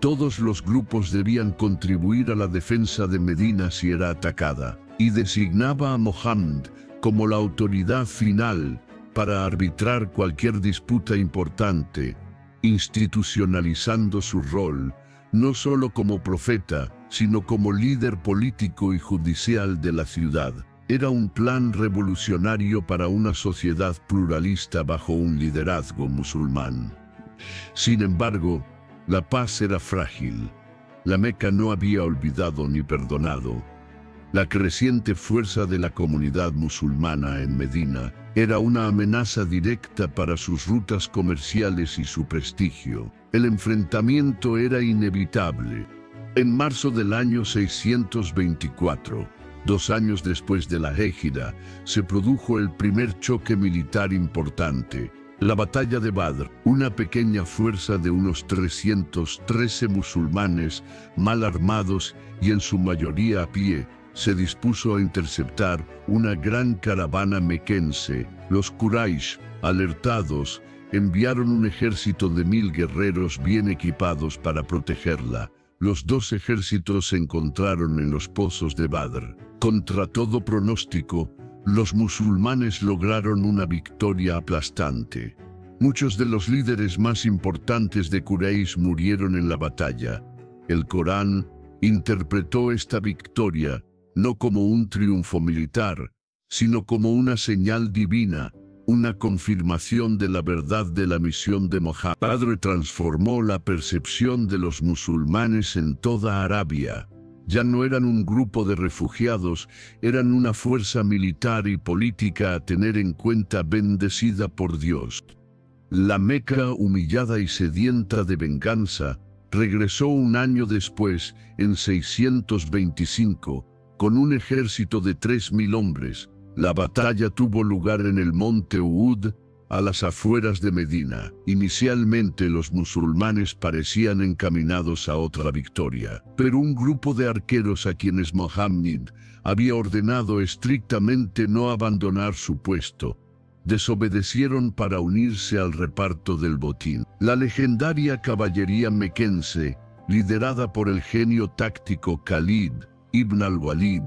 Todos los grupos debían contribuir a la defensa de Medina si era atacada, y designaba a Mohammed como la autoridad final para arbitrar cualquier disputa importante, institucionalizando su rol, no solo como profeta, sino como líder político y judicial de la ciudad. Era un plan revolucionario para una sociedad pluralista bajo un liderazgo musulmán. Sin embargo, la paz era frágil. La Meca no había olvidado ni perdonado. La creciente fuerza de la comunidad musulmana en Medina era una amenaza directa para sus rutas comerciales y su prestigio. El enfrentamiento era inevitable. En marzo del año 624, 2 años después de la Hégida, se produjo el primer choque militar importante, la batalla de Badr. Una pequeña fuerza de unos 313 musulmanes, mal armados y en su mayoría a pie, se dispuso a interceptar una gran caravana mequense. Los Quraysh, alertados, enviaron un ejército de 1000 guerreros bien equipados para protegerla. Los 2 ejércitos se encontraron en los pozos de Badr. Contra todo pronóstico, los musulmanes lograron una victoria aplastante. Muchos de los líderes más importantes de Quraysh murieron en la batalla. El Corán interpretó esta victoria no como un triunfo militar, sino como una señal divina, una confirmación de la verdad de la misión de Mohammed. Badr transformó la percepción de los musulmanes en toda Arabia. Ya no eran un grupo de refugiados, eran una fuerza militar y política a tener en cuenta, bendecida por Dios. La Meca, humillada y sedienta de venganza, regresó un año después, en 625, con un ejército de 3000 hombres. La batalla tuvo lugar en el monte Uhud, a las afueras de Medina. Inicialmente los musulmanes parecían encaminados a otra victoria, pero un grupo de arqueros a quienes Mohammed había ordenado estrictamente no abandonar su puesto, desobedecieron para unirse al reparto del botín. La legendaria caballería mequense, liderada por el genio táctico Khalid ibn al-Walid,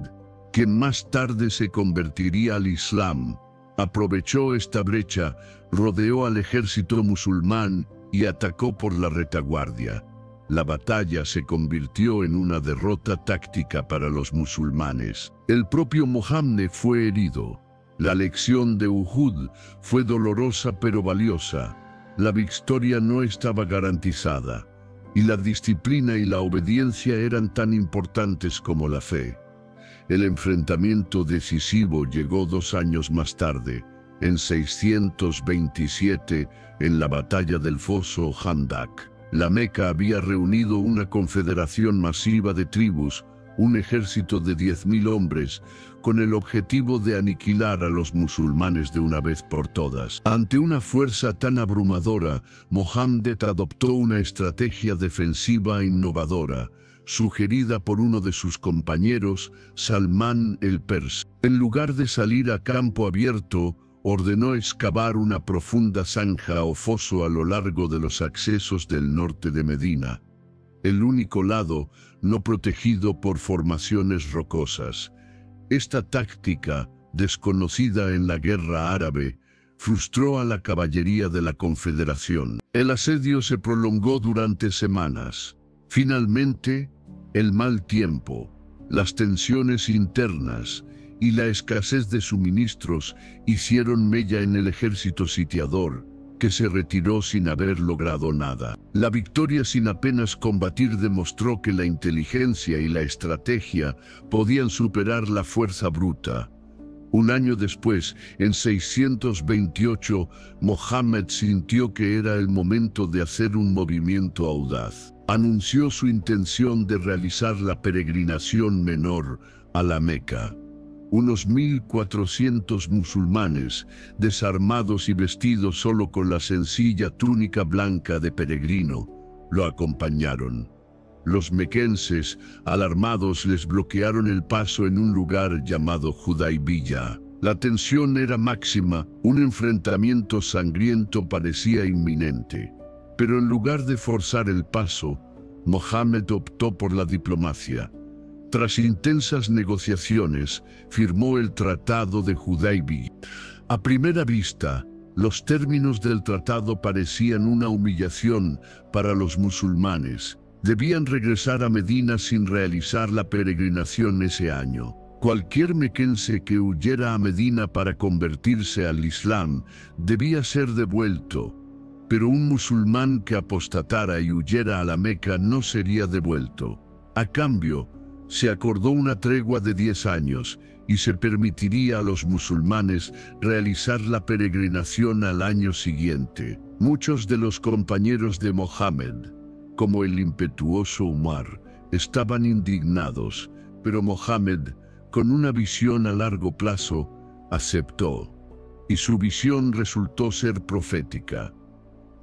que más tarde se convertiría al Islam, aprovechó esta brecha, rodeó al ejército musulmán y atacó por la retaguardia. La batalla se convirtió en una derrota táctica para los musulmanes. El propio Mohammed fue herido. La lección de Uhud fue dolorosa pero valiosa. La victoria no estaba garantizada, y la disciplina y la obediencia eran tan importantes como la fe. El enfrentamiento decisivo llegó 2 años más tarde, en 627, en la batalla del foso Handak. La Meca había reunido una confederación masiva de tribus, un ejército de 10.000 hombres, con el objetivo de aniquilar a los musulmanes de una vez por todas. Ante una fuerza tan abrumadora, Mohammed adoptó una estrategia defensiva innovadora, sugerida por uno de sus compañeros, Salmán el Persa. En lugar de salir a campo abierto, ordenó excavar una profunda zanja o foso a lo largo de los accesos del norte de Medina, el único lado no protegido por formaciones rocosas. Esta táctica, desconocida en la guerra árabe, frustró a la caballería de la Confederación. El asedio se prolongó durante semanas. Finalmente, el mal tiempo, las tensiones internas y la escasez de suministros hicieron mella en el ejército sitiador, que se retiró sin haber logrado nada. La victoria sin apenas combatir demostró que la inteligencia y la estrategia podían superar la fuerza bruta. Un año después, en 628, Mohammed sintió que era el momento de hacer un movimiento audaz. Anunció su intención de realizar la peregrinación menor a la Meca. Unos 1.400 musulmanes, desarmados y vestidos solo con la sencilla túnica blanca de peregrino, lo acompañaron. Los mequenses, alarmados, les bloquearon el paso en un lugar llamado Hudaybiyah. La tensión era máxima, un enfrentamiento sangriento parecía inminente. Pero en lugar de forzar el paso, Mohammed optó por la diplomacia. Tras intensas negociaciones, firmó el Tratado de Hudaybiyah. A primera vista, los términos del tratado parecían una humillación para los musulmanes. Debían regresar a Medina sin realizar la peregrinación ese año. Cualquier mequense que huyera a Medina para convertirse al Islam debía ser devuelto, pero un musulmán que apostatara y huyera a la Meca no sería devuelto. A cambio, se acordó una tregua de 10 años y se permitiría a los musulmanes realizar la peregrinación al año siguiente. Muchos de los compañeros de Mohammed, como el impetuoso Umar, estaban indignados, pero Mohammed, con una visión a largo plazo, aceptó, y su visión resultó ser profética.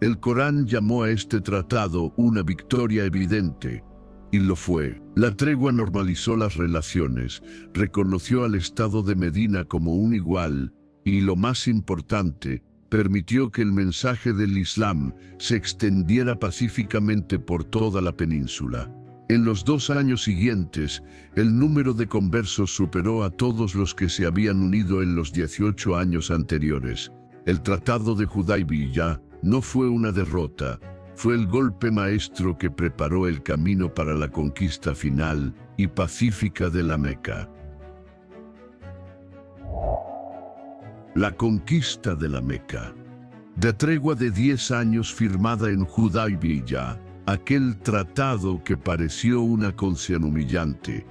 El Corán llamó a este tratado una victoria evidente, y lo fue. La tregua normalizó las relaciones, reconoció al Estado de Medina como un igual, y lo más importante, permitió que el mensaje del Islam se extendiera pacíficamente por toda la península. En los 2 años siguientes, el número de conversos superó a todos los que se habían unido en los 18 años anteriores. El Tratado de Hudaybiyah no fue una derrota, fue el golpe maestro que preparó el camino para la conquista final y pacífica de la Meca. La conquista de la Meca. De tregua de 10 años firmada en Hudaybiyah, aquel tratado que pareció una concesión humillante,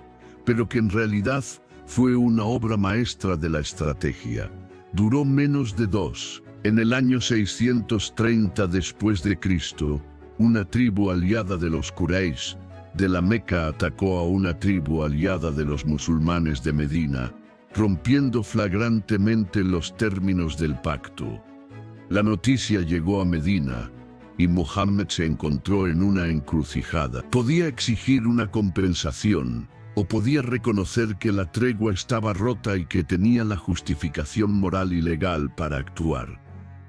pero que en realidad fue una obra maestra de la estrategia. Duró menos de 2. En el año 630 después de Cristo, una tribu aliada de los Quraysh de la Meca atacó a una tribu aliada de los musulmanes de Medina, rompiendo flagrantemente los términos del pacto. La noticia llegó a Medina y Muhammad se encontró en una encrucijada. Podía exigir una compensación o podía reconocer que la tregua estaba rota y que tenía la justificación moral y legal para actuar.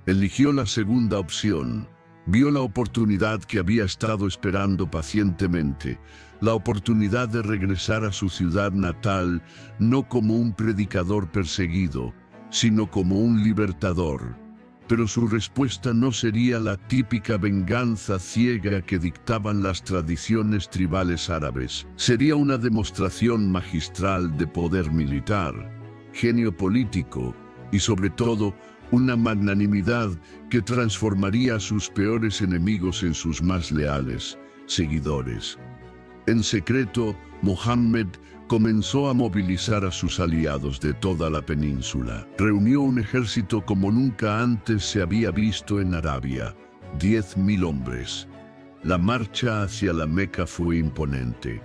Eligió la segunda opción. Vio la oportunidad que había estado esperando pacientemente, la oportunidad de regresar a su ciudad natal, no como un predicador perseguido, sino como un libertador. Pero su respuesta no sería la típica venganza ciega que dictaban las tradiciones tribales árabes. Sería una demostración magistral de poder militar, genio político y sobre todo una magnanimidad que transformaría a sus peores enemigos en sus más leales seguidores. En secreto, Muhammad comenzó a movilizar a sus aliados de toda la península. Reunió un ejército como nunca antes se había visto en Arabia, 10.000 hombres. La marcha hacia la Meca fue imponente.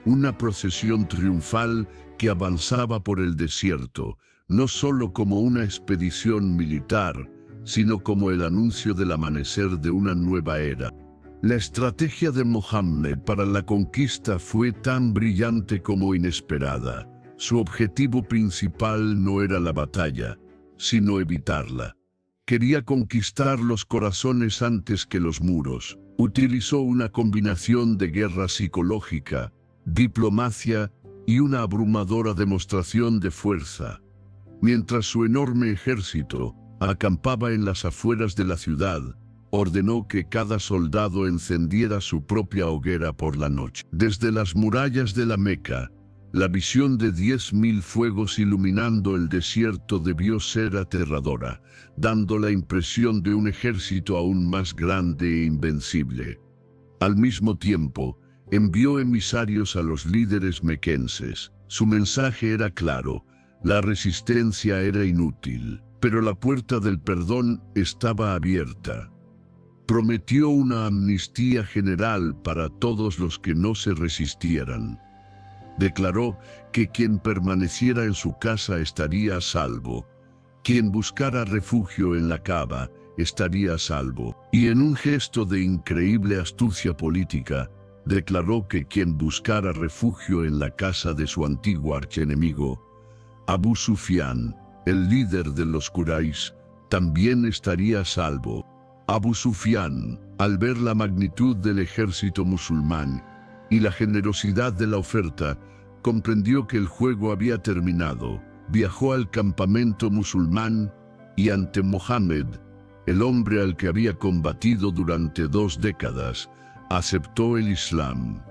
Una procesión triunfal que avanzaba por el desierto, no solo como una expedición militar, sino como el anuncio del amanecer de una nueva era. La estrategia de Muhammad para la conquista fue tan brillante como inesperada. Su objetivo principal no era la batalla, sino evitarla. Quería conquistar los corazones antes que los muros. Utilizó una combinación de guerra psicológica, diplomacia y una abrumadora demostración de fuerza. Mientras su enorme ejército acampaba en las afueras de la ciudad, ordenó que cada soldado encendiera su propia hoguera por la noche. Desde las murallas de la Meca, la visión de 10.000 fuegos iluminando el desierto debió ser aterradora, dando la impresión de un ejército aún más grande e invencible. Al mismo tiempo, envió emisarios a los líderes mequenses. Su mensaje era claro: la resistencia era inútil, pero la puerta del perdón estaba abierta. Prometió una amnistía general para todos los que no se resistieran. Declaró que quien permaneciera en su casa estaría a salvo. Quien buscara refugio en la Kaaba estaría a salvo. Y en un gesto de increíble astucia política, declaró que quien buscara refugio en la casa de su antiguo archienemigo, Abu Sufyan, el líder de los Quraysh, también estaría a salvo. Abu Sufyan, al ver la magnitud del ejército musulmán y la generosidad de la oferta, comprendió que el juego había terminado. Viajó al campamento musulmán y ante Muhammad, el hombre al que había combatido durante 2 décadas, aceptó el Islam.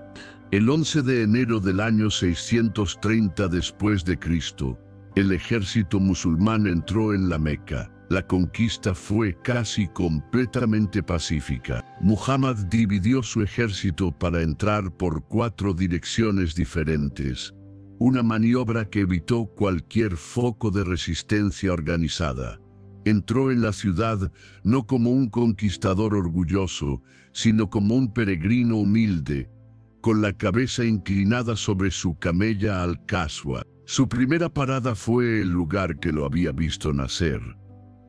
El 11 de enero del año 630 después de Cristo, el ejército musulmán entró en la Meca. La conquista fue casi completamente pacífica. Muhammad dividió su ejército para entrar por 4 direcciones diferentes, una maniobra que evitó cualquier foco de resistencia organizada. Entró en la ciudad no como un conquistador orgulloso, sino como un peregrino humilde, con la cabeza inclinada sobre su camella al-Qaswa. Su primera parada fue el lugar que lo había visto nacer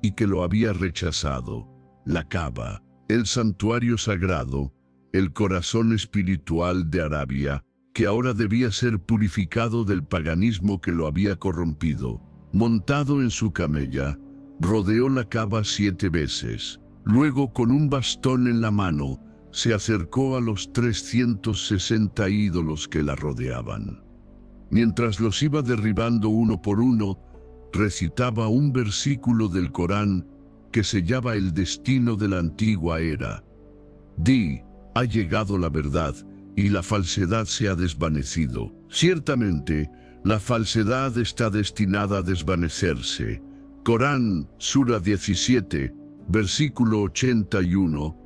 y que lo había rechazado: la Kaaba, el santuario sagrado, el corazón espiritual de Arabia, que ahora debía ser purificado del paganismo que lo había corrompido. Montado en su camella, rodeó la Kaaba 7 veces. Luego, con un bastón en la mano, se acercó a los 360 ídolos que la rodeaban. Mientras los iba derribando uno por uno, recitaba un versículo del Corán que sellaba el destino de la antigua era. Di: ha llegado la verdad y la falsedad se ha desvanecido. Ciertamente, la falsedad está destinada a desvanecerse. Corán, Sura 17, versículo 81.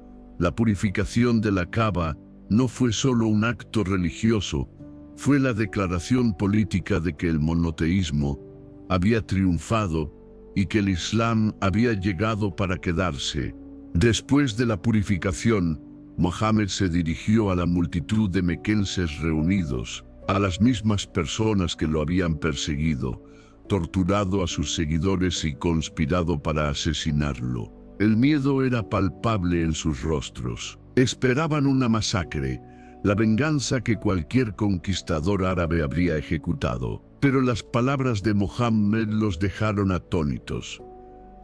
La purificación de la Kaaba no fue solo un acto religioso, fue la declaración política de que el monoteísmo había triunfado y que el Islam había llegado para quedarse. Después de la purificación, Mohammed se dirigió a la multitud de mequenses reunidos, a las mismas personas que lo habían perseguido, torturado a sus seguidores y conspirado para asesinarlo. El miedo era palpable en sus rostros. Esperaban una masacre, la venganza que cualquier conquistador árabe habría ejecutado. Pero las palabras de Mohammed los dejaron atónitos.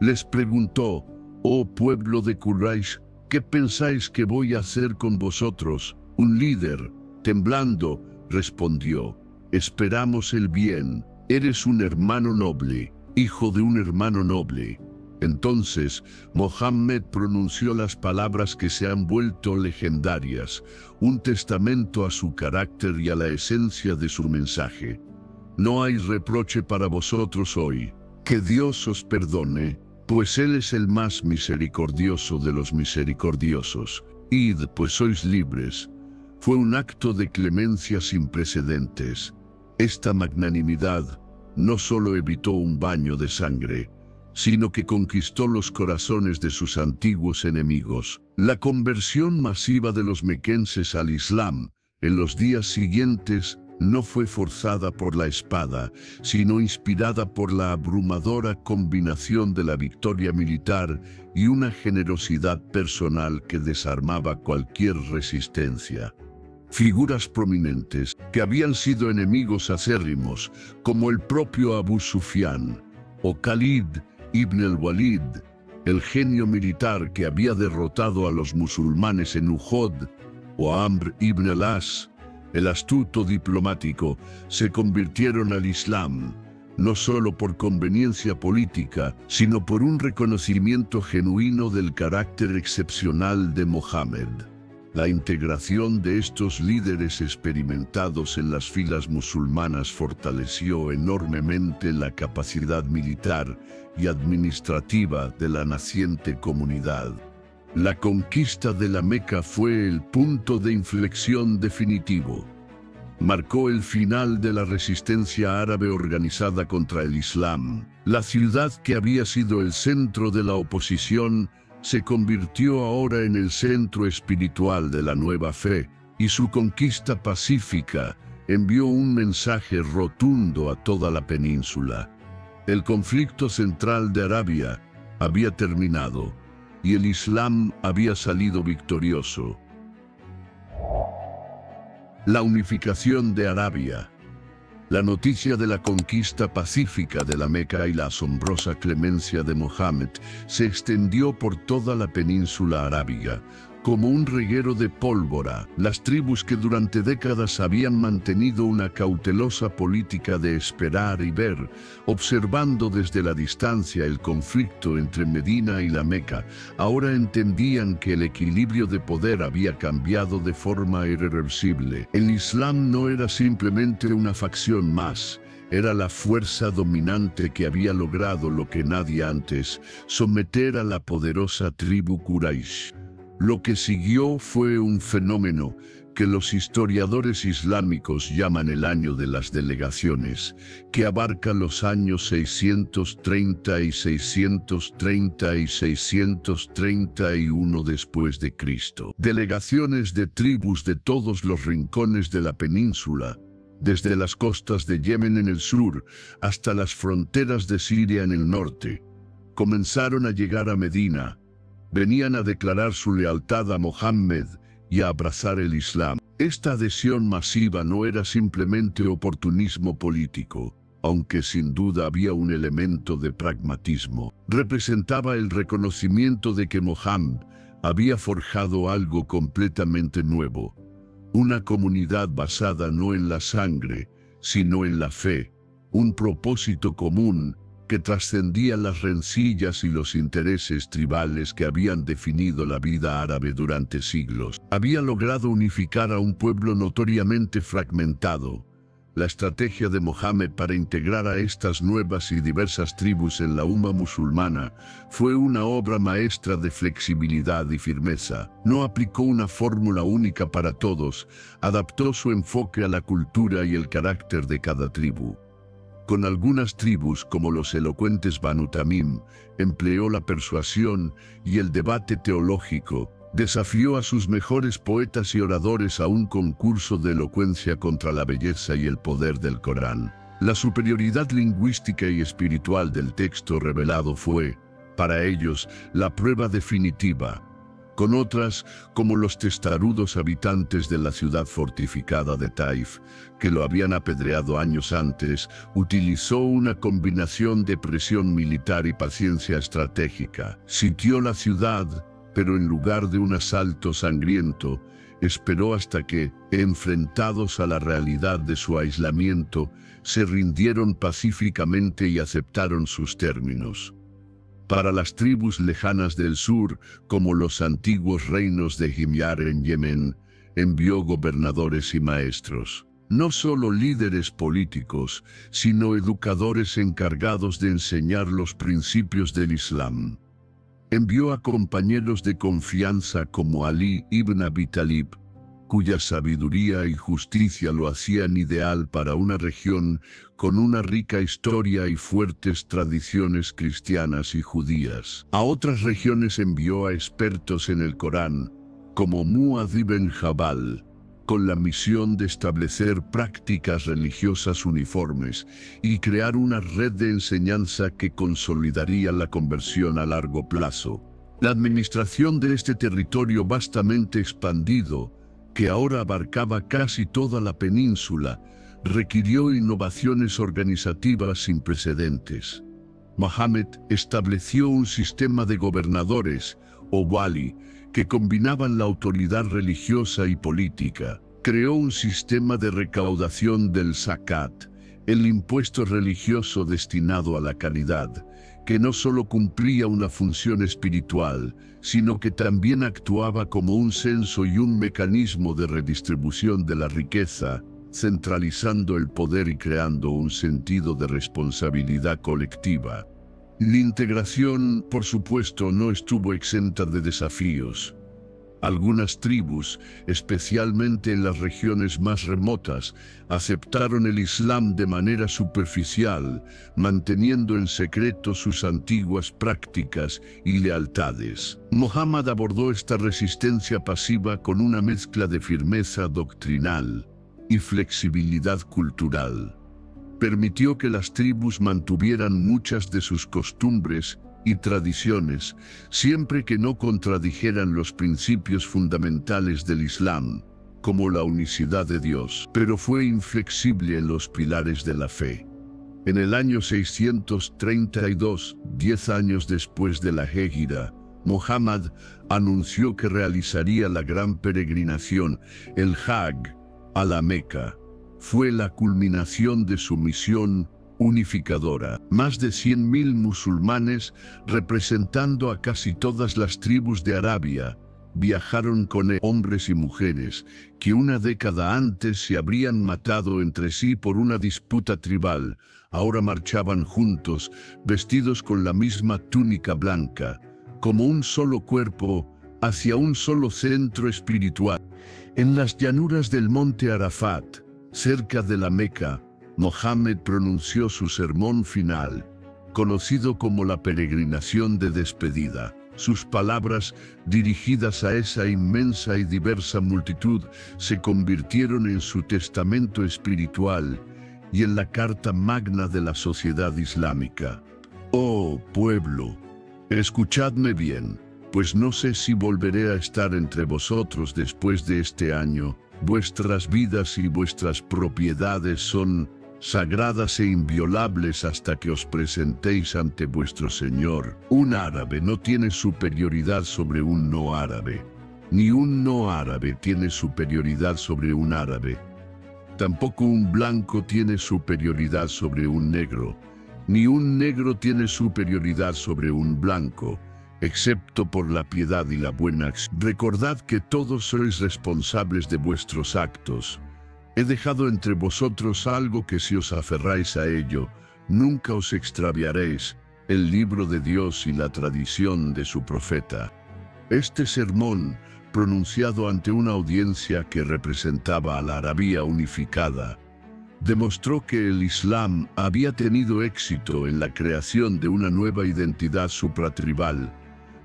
Les preguntó: «Oh pueblo de Quraysh, ¿qué pensáis que voy a hacer con vosotros?» Un líder, temblando, respondió: «Esperamos el bien. Eres un hermano noble, hijo de un hermano noble». Entonces, Mohammed pronunció las palabras que se han vuelto legendarias, un testamento a su carácter y a la esencia de su mensaje. «No hay reproche para vosotros hoy. Que Dios os perdone, pues Él es el más misericordioso de los misericordiosos. Id, pues sois libres». Fue un acto de clemencia sin precedentes. Esta magnanimidad no solo evitó un baño de sangre, sino que conquistó los corazones de sus antiguos enemigos. La conversión masiva de los mequenses al Islam en los días siguientes no fue forzada por la espada, sino inspirada por la abrumadora combinación de la victoria militar y una generosidad personal que desarmaba cualquier resistencia. Figuras prominentes que habían sido enemigos acérrimos, como el propio Abu Sufyan o Khalid ibn al-Walid, el genio militar que había derrotado a los musulmanes en Uhud, o Amr ibn al-As, el astuto diplomático, se convirtieron al Islam, no solo por conveniencia política, sino por un reconocimiento genuino del carácter excepcional de Mohammed. La integración de estos líderes experimentados en las filas musulmanas fortaleció enormemente la capacidad militar y administrativa de la naciente comunidad. La conquista de la Meca fue el punto de inflexión definitivo. Marcó el final de la resistencia árabe organizada contra el Islam. La ciudad que había sido el centro de la oposición se convirtió ahora en el centro espiritual de la nueva fe, y su conquista pacífica envió un mensaje rotundo a toda la península. El conflicto central de Arabia había terminado, y el Islam había salido victorioso. La unificación de Arabia. La noticia de la conquista pacífica de la Meca y la asombrosa clemencia de Mohammed se extendió por toda la península arábiga. Como un reguero de pólvora, las tribus que durante décadas habían mantenido una cautelosa política de esperar y ver, observando desde la distancia el conflicto entre Medina y la Meca, ahora entendían que el equilibrio de poder había cambiado de forma irreversible. El Islam no era simplemente una facción más, era la fuerza dominante que había logrado lo que nadie antes: someter a la poderosa tribu Quraysh. Lo que siguió fue un fenómeno que los historiadores islámicos llaman el año de las delegaciones, que abarca los años 630 y 631 después de Cristo. Delegaciones de tribus de todos los rincones de la península, desde las costas de Yemen en el sur hasta las fronteras de Siria en el norte, comenzaron a llegar a Medina. Venían a declarar su lealtad a Mohammed y a abrazar el Islam. Esta adhesión masiva no era simplemente oportunismo político, aunque sin duda había un elemento de pragmatismo. Representaba el reconocimiento de que Mohammed había forjado algo completamente nuevo, una comunidad basada no en la sangre, sino en la fe, un propósito común que trascendía las rencillas y los intereses tribales que habían definido la vida árabe durante siglos. Había logrado unificar a un pueblo notoriamente fragmentado, La estrategia de Mohammed para integrar a estas nuevas y diversas tribus en la umma musulmana fue una obra maestra de flexibilidad y firmeza. No aplicó una fórmula única para todos, adaptó su enfoque a la cultura y el carácter de cada tribu. Con algunas tribus, como los elocuentes Banu Tamim, empleó la persuasión y el debate teológico. Desafió a sus mejores poetas y oradores a un concurso de elocuencia contra la belleza y el poder del Corán. La superioridad lingüística y espiritual del texto revelado fue, para ellos, la prueba definitiva. Con otras, como los testarudos habitantes de la ciudad fortificada de Taif, que lo habían apedreado años antes, utilizó una combinación de presión militar y paciencia estratégica. Sitió la ciudad, pero en lugar de un asalto sangriento, esperó hasta que, enfrentados a la realidad de su aislamiento, se rindieron pacíficamente y aceptaron sus términos. Para las tribus lejanas del sur, como los antiguos reinos de Himyar en Yemen, envió gobernadores y maestros. No solo líderes políticos, sino educadores encargados de enseñar los principios del Islam. Envió a compañeros de confianza como Ali ibn Abi Talib, cuya sabiduría y justicia lo hacían ideal para una región con una rica historia y fuertes tradiciones cristianas y judías. A otras regiones envió a expertos en el Corán, como Mu'adh ibn Jabal, con la misión de establecer prácticas religiosas uniformes y crear una red de enseñanza que consolidaría la conversión a largo plazo. La administración de este territorio vastamente expandido, que ahora abarcaba casi toda la península, requirió innovaciones organizativas sin precedentes. Mohammed estableció un sistema de gobernadores, o wali, que combinaban la autoridad religiosa y política. Creó un sistema de recaudación del zakat, el impuesto religioso destinado a la caridad, que no solo cumplía una función espiritual, sino que también actuaba como un censo y un mecanismo de redistribución de la riqueza, centralizando el poder y creando un sentido de responsabilidad colectiva. La integración, por supuesto, no estuvo exenta de desafíos. Algunas tribus, especialmente en las regiones más remotas, aceptaron el Islam de manera superficial, manteniendo en secreto sus antiguas prácticas y lealtades. Mohammed abordó esta resistencia pasiva con una mezcla de firmeza doctrinal y flexibilidad cultural. Permitió que las tribus mantuvieran muchas de sus costumbres y tradiciones, siempre que no contradijeran los principios fundamentales del Islam, como la unicidad de Dios, pero fue inflexible en los pilares de la fe. En el año 632, 10 años después de la Hégira, Mohammed anunció que realizaría la gran peregrinación, el Hajj, a la Meca. Fue la culminación de su misión unificadora. Más de 100.000 musulmanes, representando a casi todas las tribus de Arabia, viajaron con él, hombres y mujeres, que una década antes se habrían matado entre sí por una disputa tribal. Ahora marchaban juntos, vestidos con la misma túnica blanca, como un solo cuerpo, hacia un solo centro espiritual. En las llanuras del monte Arafat, cerca de la Meca, Mohammed pronunció su sermón final, conocido como la peregrinación de despedida. Sus palabras, dirigidas a esa inmensa y diversa multitud, se convirtieron en su testamento espiritual y en la carta magna de la sociedad islámica. Oh pueblo, escuchadme bien, pues no sé si volveré a estar entre vosotros después de este año. Vuestras vidas y vuestras propiedades son sagradas e inviolables hasta que os presentéis ante vuestro Señor. Un árabe no tiene superioridad sobre un no árabe, ni un no árabe tiene superioridad sobre un árabe. Tampoco un blanco tiene superioridad sobre un negro, ni un negro tiene superioridad sobre un blanco, excepto por la piedad y la buena acción. Recordad que todos sois responsables de vuestros actos. He dejado entre vosotros algo que si os aferráis a ello, nunca os extraviaréis, el libro de Dios y la tradición de su profeta. Este sermón, pronunciado ante una audiencia que representaba a la Arabia unificada, demostró que el Islam había tenido éxito en la creación de una nueva identidad supratribal,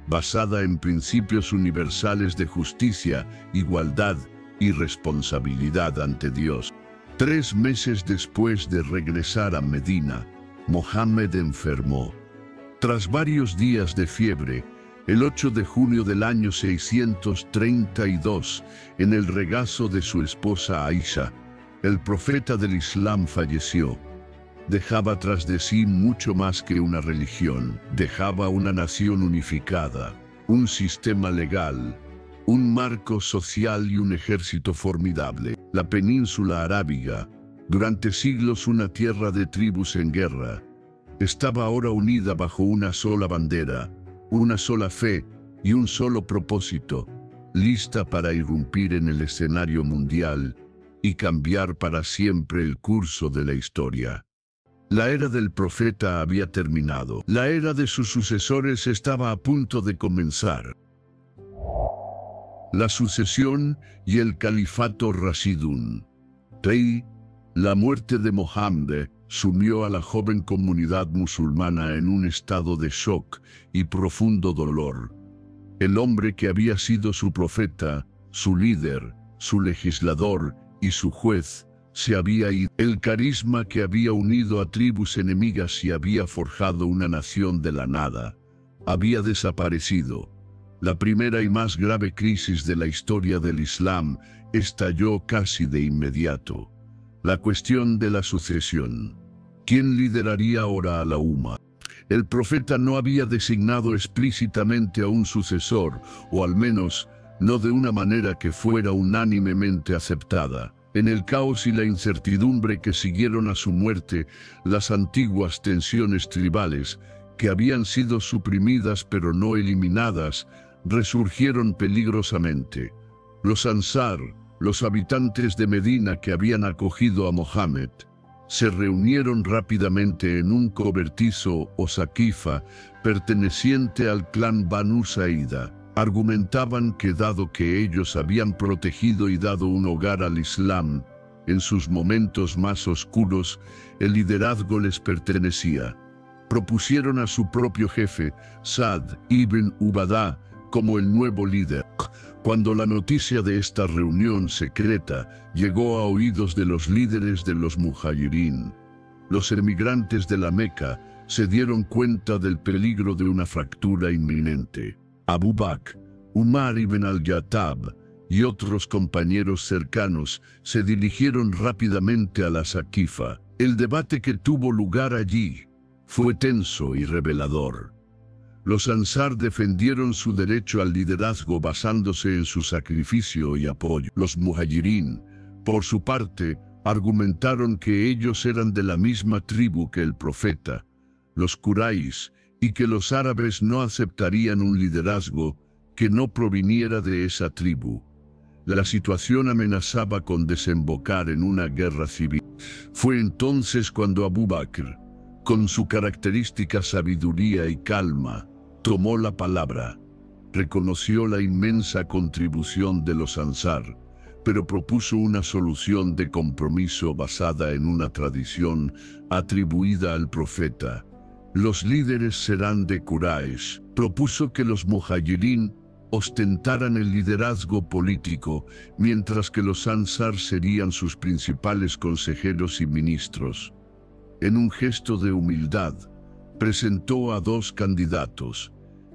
basada en principios universales de justicia, igualdad y responsabilidad ante Dios. 3 meses después de regresar a Medina, Mohammed enfermó. Tras varios días de fiebre, el 8 de junio del año 632, en el regazo de su esposa Aisha, el profeta del Islam falleció. Dejaba tras de sí mucho más que una religión. Dejaba una nación unificada, un sistema legal, un marco social y un ejército formidable. La península arábiga, durante siglos una tierra de tribus en guerra, estaba ahora unida bajo una sola bandera, una sola fe y un solo propósito, lista para irrumpir en el escenario mundial y cambiar para siempre el curso de la historia. La era del profeta había terminado. La era de sus sucesores estaba a punto de comenzar. La sucesión y el califato Rashidun. La muerte de Mohammed sumió a la joven comunidad musulmana en un estado de shock y profundo dolor. El hombre que había sido su profeta, su líder, su legislador y su juez, se había ido. El carisma que había unido a tribus enemigas y había forjado una nación de la nada, había desaparecido. La primera y más grave crisis de la historia del Islam estalló casi de inmediato. La cuestión de la sucesión. ¿Quién lideraría ahora a la umma? El profeta no había designado explícitamente a un sucesor, o al menos no de una manera que fuera unánimemente aceptada. En el caos y la incertidumbre que siguieron a su muerte, las antiguas tensiones tribales, que habían sido suprimidas pero no eliminadas, resurgieron peligrosamente. Los Ansar, los habitantes de Medina que habían acogido a Mohammed, se reunieron rápidamente en un cobertizo o saquifa perteneciente al clan Banu Saida. Argumentaban que dado que ellos habían protegido y dado un hogar al Islam, en sus momentos más oscuros, el liderazgo les pertenecía. Propusieron a su propio jefe, Sa'd ibn Ubadah, como el nuevo líder. Cuando la noticia de esta reunión secreta llegó a oídos de los líderes de los muhajirín, los emigrantes de la Meca se dieron cuenta del peligro de una fractura inminente. Abu Bakr, Umar ibn al-Yattab y otros compañeros cercanos se dirigieron rápidamente a la saquifa. El debate que tuvo lugar allí fue tenso y revelador. Los Ansar defendieron su derecho al liderazgo basándose en su sacrificio y apoyo. Los muhajirín, por su parte, argumentaron que ellos eran de la misma tribu que el profeta, los Quraysh, y que los árabes no aceptarían un liderazgo que no proviniera de esa tribu. La situación amenazaba con desembocar en una guerra civil. Fue entonces cuando Abu Bakr, con su característica sabiduría y calma, tomó la palabra. Reconoció la inmensa contribución de los Ansar, pero propuso una solución de compromiso basada en una tradición atribuida al profeta. Los líderes serán de Quraysh. Propuso que los muhajirín ostentaran el liderazgo político, mientras que los Ansar serían sus principales consejeros y ministros. En un gesto de humildad, presentó a 2 candidatos,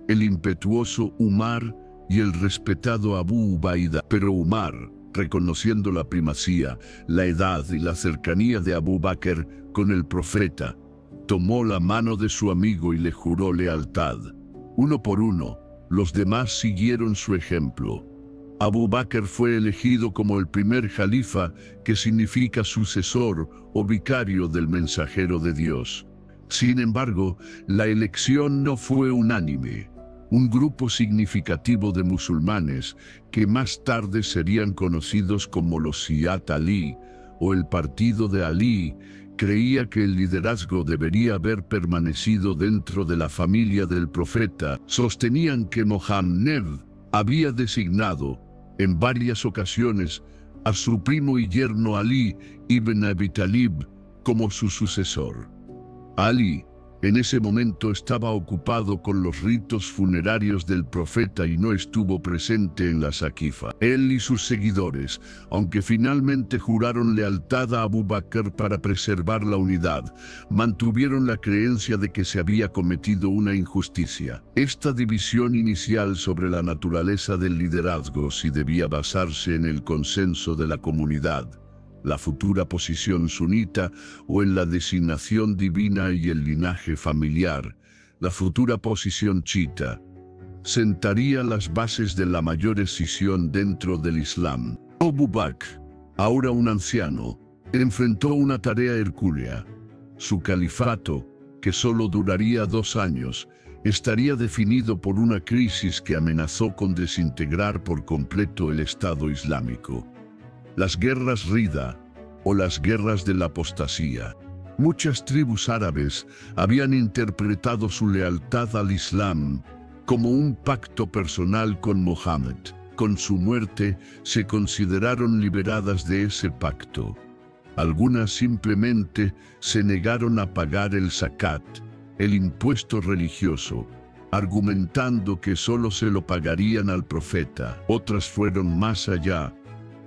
el impetuoso Umar y el respetado Abu Ubaida. Pero Umar, reconociendo la primacía, la edad y la cercanía de Abu Bakr con el profeta, tomó la mano de su amigo y le juró lealtad. Uno por uno, los demás siguieron su ejemplo. Abu Bakr fue elegido como el primer califa, que significa sucesor o vicario del mensajero de Dios. Sin embargo, la elección no fue unánime. Un grupo significativo de musulmanes, que más tarde serían conocidos como los Shi'at Ali, o el partido de Alí creía que el liderazgo debería haber permanecido dentro de la familia del profeta, sostenían que Mohammed había designado en varias ocasiones a su primo y yerno Ali ibn Abi Talib como su sucesor. Ali, en ese momento, estaba ocupado con los ritos funerarios del profeta y no estuvo presente en la Saqifa. Él y sus seguidores, aunque finalmente juraron lealtad a Abu Bakr para preservar la unidad, mantuvieron la creencia de que se había cometido una injusticia. Esta división inicial sobre la naturaleza del liderazgo, si debía basarse en el consenso de la comunidad, la futura posición sunita, o en la designación divina y el linaje familiar, la futura posición chiita, sentaría las bases de la mayor escisión dentro del Islam. Abu Bakr, ahora un anciano, enfrentó una tarea hercúlea. Su califato, que solo duraría 2 años, estaría definido por una crisis que amenazó con desintegrar por completo el Estado Islámico. Las guerras Rida, o las guerras de la apostasía. Muchas tribus árabes habían interpretado su lealtad al Islam como un pacto personal con Mohammed. Con su muerte se consideraron liberadas de ese pacto. Algunas simplemente se negaron a pagar el zakat, el impuesto religioso, argumentando que solo se lo pagarían al profeta. Otras fueron más allá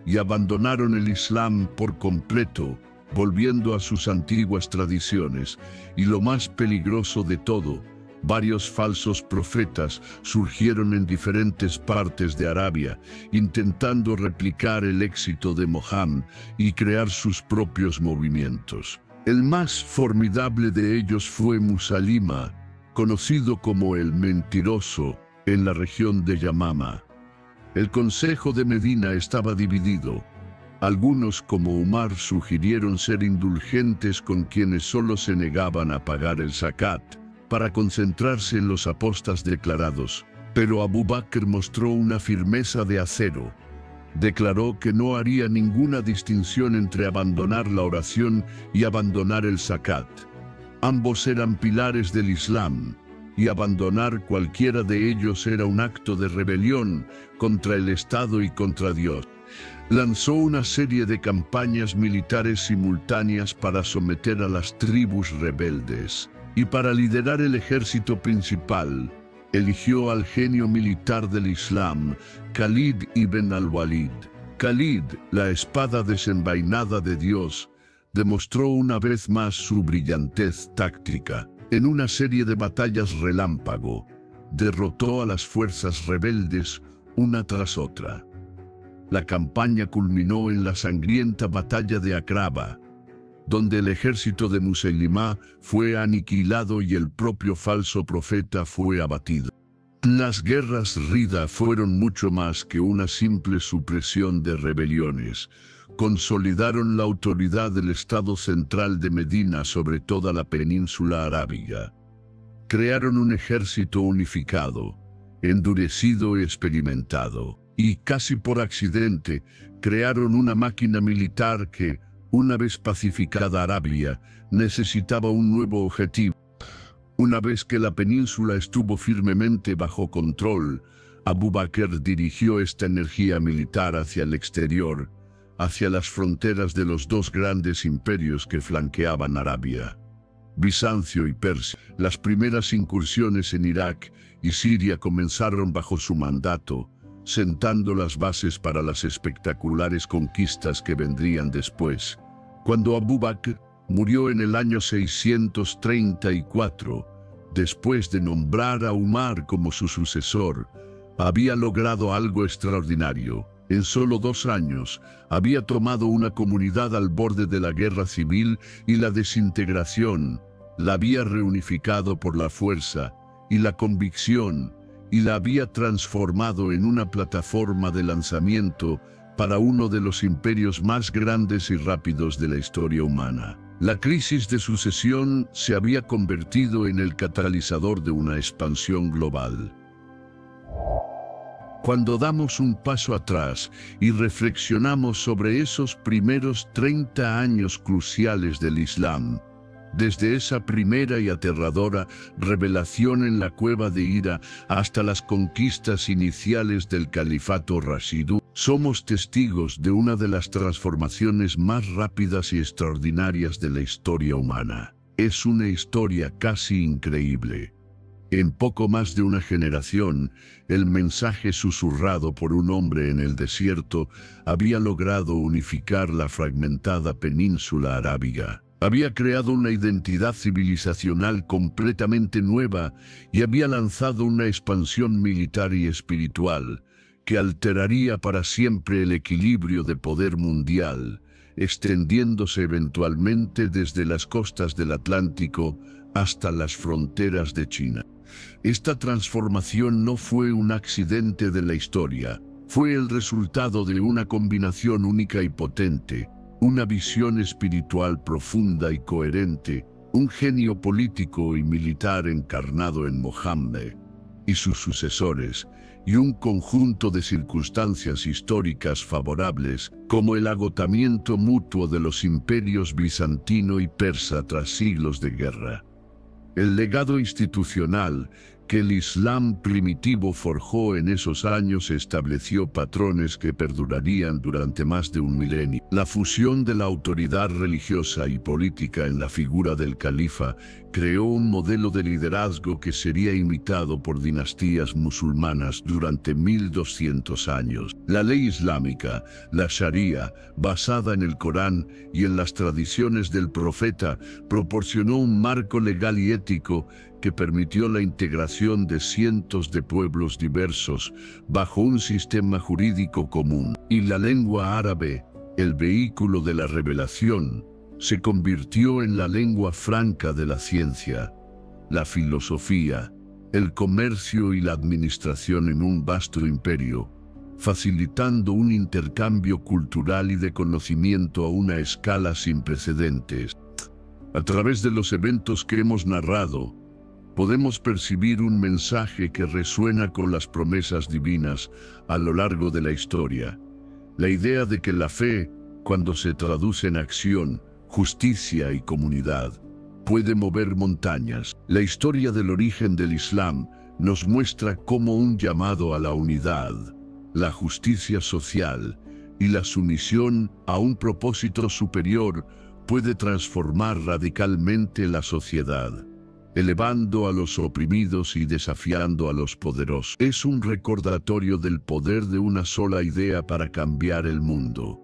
y abandonaron el Islam por completo, volviendo a sus antiguas tradiciones. Y lo más peligroso de todo, varios falsos profetas surgieron en diferentes partes de Arabia, intentando replicar el éxito de Mohammed y crear sus propios movimientos. El más formidable de ellos fue Musailima, conocido como el Mentiroso, en la región de Yamama. El Consejo de Medina estaba dividido. Algunos, como Umar, sugirieron ser indulgentes con quienes solo se negaban a pagar el zakat, para concentrarse en los apóstatas declarados. Pero Abu Bakr mostró una firmeza de acero. Declaró que no haría ninguna distinción entre abandonar la oración y abandonar el zakat. Ambos eran pilares del Islam, y abandonar cualquiera de ellos era un acto de rebelión contra el Estado y contra Dios. Lanzó una serie de campañas militares simultáneas para someter a las tribus rebeldes, y para liderar el ejército principal, eligió al genio militar del Islam, Khalid ibn al-Walid. Khalid, la espada desenvainada de Dios, demostró una vez más su brillantez táctica. En una serie de batallas relámpago, derrotó a las fuerzas rebeldes una tras otra. La campaña culminó en la sangrienta batalla de Akraba, donde el ejército de Musailima fue aniquilado y el propio falso profeta fue abatido. Las guerras Rida fueron mucho más que una simple supresión de rebeliones. Consolidaron la autoridad del Estado central de Medina sobre toda la península arábiga. Crearon un ejército unificado, endurecido y experimentado, y casi por accidente crearon una máquina militar que, una vez pacificada Arabia, necesitaba un nuevo objetivo. Una vez que la península estuvo firmemente bajo control, Abu Bakr dirigió esta energía militar hacia el exterior, hacia las fronteras de los 2 grandes imperios que flanqueaban Arabia, Bizancio y Persia. Las primeras incursiones en Irak y Siria comenzaron bajo su mandato, sentando las bases para las espectaculares conquistas que vendrían después. Cuando Abu Bakr murió en el año 634, después de nombrar a Umar como su sucesor, había logrado algo extraordinario. En solo 2 años, había tomado una comunidad al borde de la guerra civil y la desintegración, la había reunificado por la fuerza y la convicción, y la había transformado en una plataforma de lanzamiento para uno de los imperios más grandes y rápidos de la historia humana. La crisis de sucesión se había convertido en el catalizador de una expansión global. Cuando damos un paso atrás y reflexionamos sobre esos primeros 30 años cruciales del Islam, desde esa primera y aterradora revelación en la cueva de Hira hasta las conquistas iniciales del califato Rashidun, somos testigos de una de las transformaciones más rápidas y extraordinarias de la historia humana. Es una historia casi increíble. En poco más de una generación, el mensaje susurrado por un hombre en el desierto había logrado unificar la fragmentada península arábiga. Había creado una identidad civilizacional completamente nueva y había lanzado una expansión militar y espiritual que alteraría para siempre el equilibrio de poder mundial, extendiéndose eventualmente desde las costas del Atlántico hasta las fronteras de China. Esta transformación no fue un accidente de la historia, fue el resultado de una combinación única y potente, una visión espiritual profunda y coherente, un genio político y militar encarnado en Mohammed y sus sucesores, y un conjunto de circunstancias históricas favorables, como el agotamiento mutuo de los imperios bizantino y persa tras siglos de guerra. El legado institucional que el Islam primitivo forjó en esos años estableció patrones que perdurarían durante más de un milenio. La fusión de la autoridad religiosa y política en la figura del califa creó un modelo de liderazgo que sería imitado por dinastías musulmanas durante 1200 años. La ley islámica, la Sharia, basada en el Corán y en las tradiciones del profeta, proporcionó un marco legal y ético que permitió la integración de cientos de pueblos diversos bajo un sistema jurídico común. Y la lengua árabe, el vehículo de la revelación, se convirtió en la lengua franca de la ciencia, la filosofía, el comercio y la administración en un vasto imperio, facilitando un intercambio cultural y de conocimiento a una escala sin precedentes. A través de los eventos que hemos narrado, podemos percibir un mensaje que resuena con las promesas divinas a lo largo de la historia. La idea de que la fe, cuando se traduce en acción, justicia y comunidad, puede mover montañas. La historia del origen del Islam nos muestra cómo un llamado a la unidad, la justicia social y la sumisión a un propósito superior puede transformar radicalmente la sociedad, elevando a los oprimidos y desafiando a los poderosos. Es un recordatorio del poder de una sola idea para cambiar el mundo.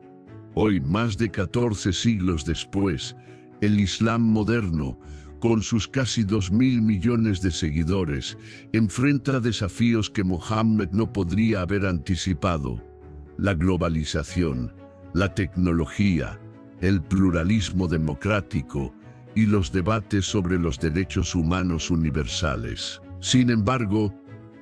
Hoy, más de 14 siglos después, el Islam moderno, con sus casi 2.000 millones de seguidores, enfrenta desafíos que Mohammed no podría haber anticipado: la globalización, la tecnología, el pluralismo democrático y los debates sobre los derechos humanos universales. Sin embargo,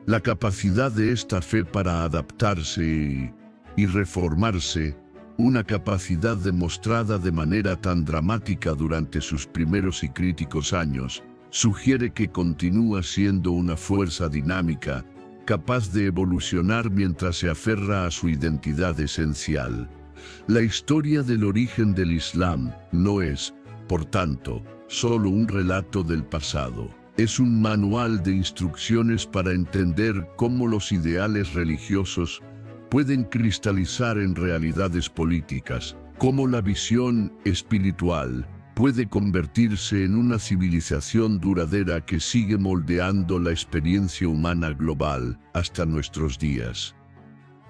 la capacidad de esta fe para adaptarse y reformarse, una capacidad demostrada de manera tan dramática durante sus primeros y críticos años, sugiere que continúa siendo una fuerza dinámica, capaz de evolucionar mientras se aferra a su identidad esencial. La historia del origen del Islam no es, por tanto, solo un relato del pasado. Es un manual de instrucciones para entender cómo los ideales religiosos pueden cristalizar en realidades políticas, cómo la visión espiritual puede convertirse en una civilización duradera que sigue moldeando la experiencia humana global hasta nuestros días.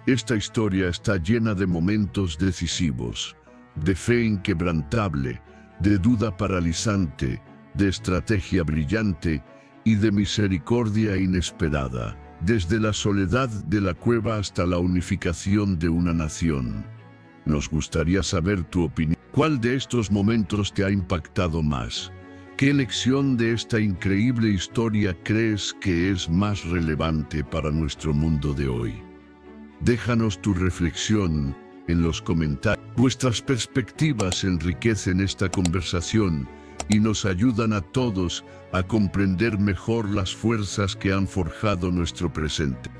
Esta historia está llena de momentos decisivos, de fe inquebrantable, de duda paralizante, de estrategia brillante y de misericordia inesperada, desde la soledad de la cueva hasta la unificación de una nación. Nos gustaría saber tu opinión. ¿Cuál de estos momentos te ha impactado más? ¿Qué lección de esta increíble historia crees que es más relevante para nuestro mundo de hoy? Déjanos tu reflexión en los comentarios. Nuestras perspectivas enriquecen esta conversación y nos ayudan a todos a comprender mejor las fuerzas que han forjado nuestro presente.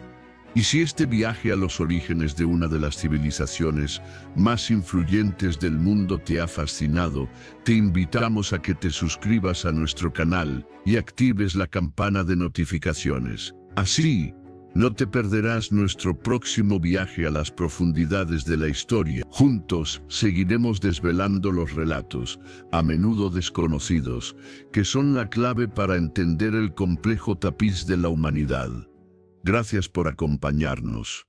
Y si este viaje a los orígenes de una de las civilizaciones más influyentes del mundo te ha fascinado, te invitamos a que te suscribas a nuestro canal y actives la campana de notificaciones. Así, no te perderás nuestro próximo viaje a las profundidades de la historia. Juntos seguiremos desvelando los relatos, a menudo desconocidos, que son la clave para entender el complejo tapiz de la humanidad. Gracias por acompañarnos.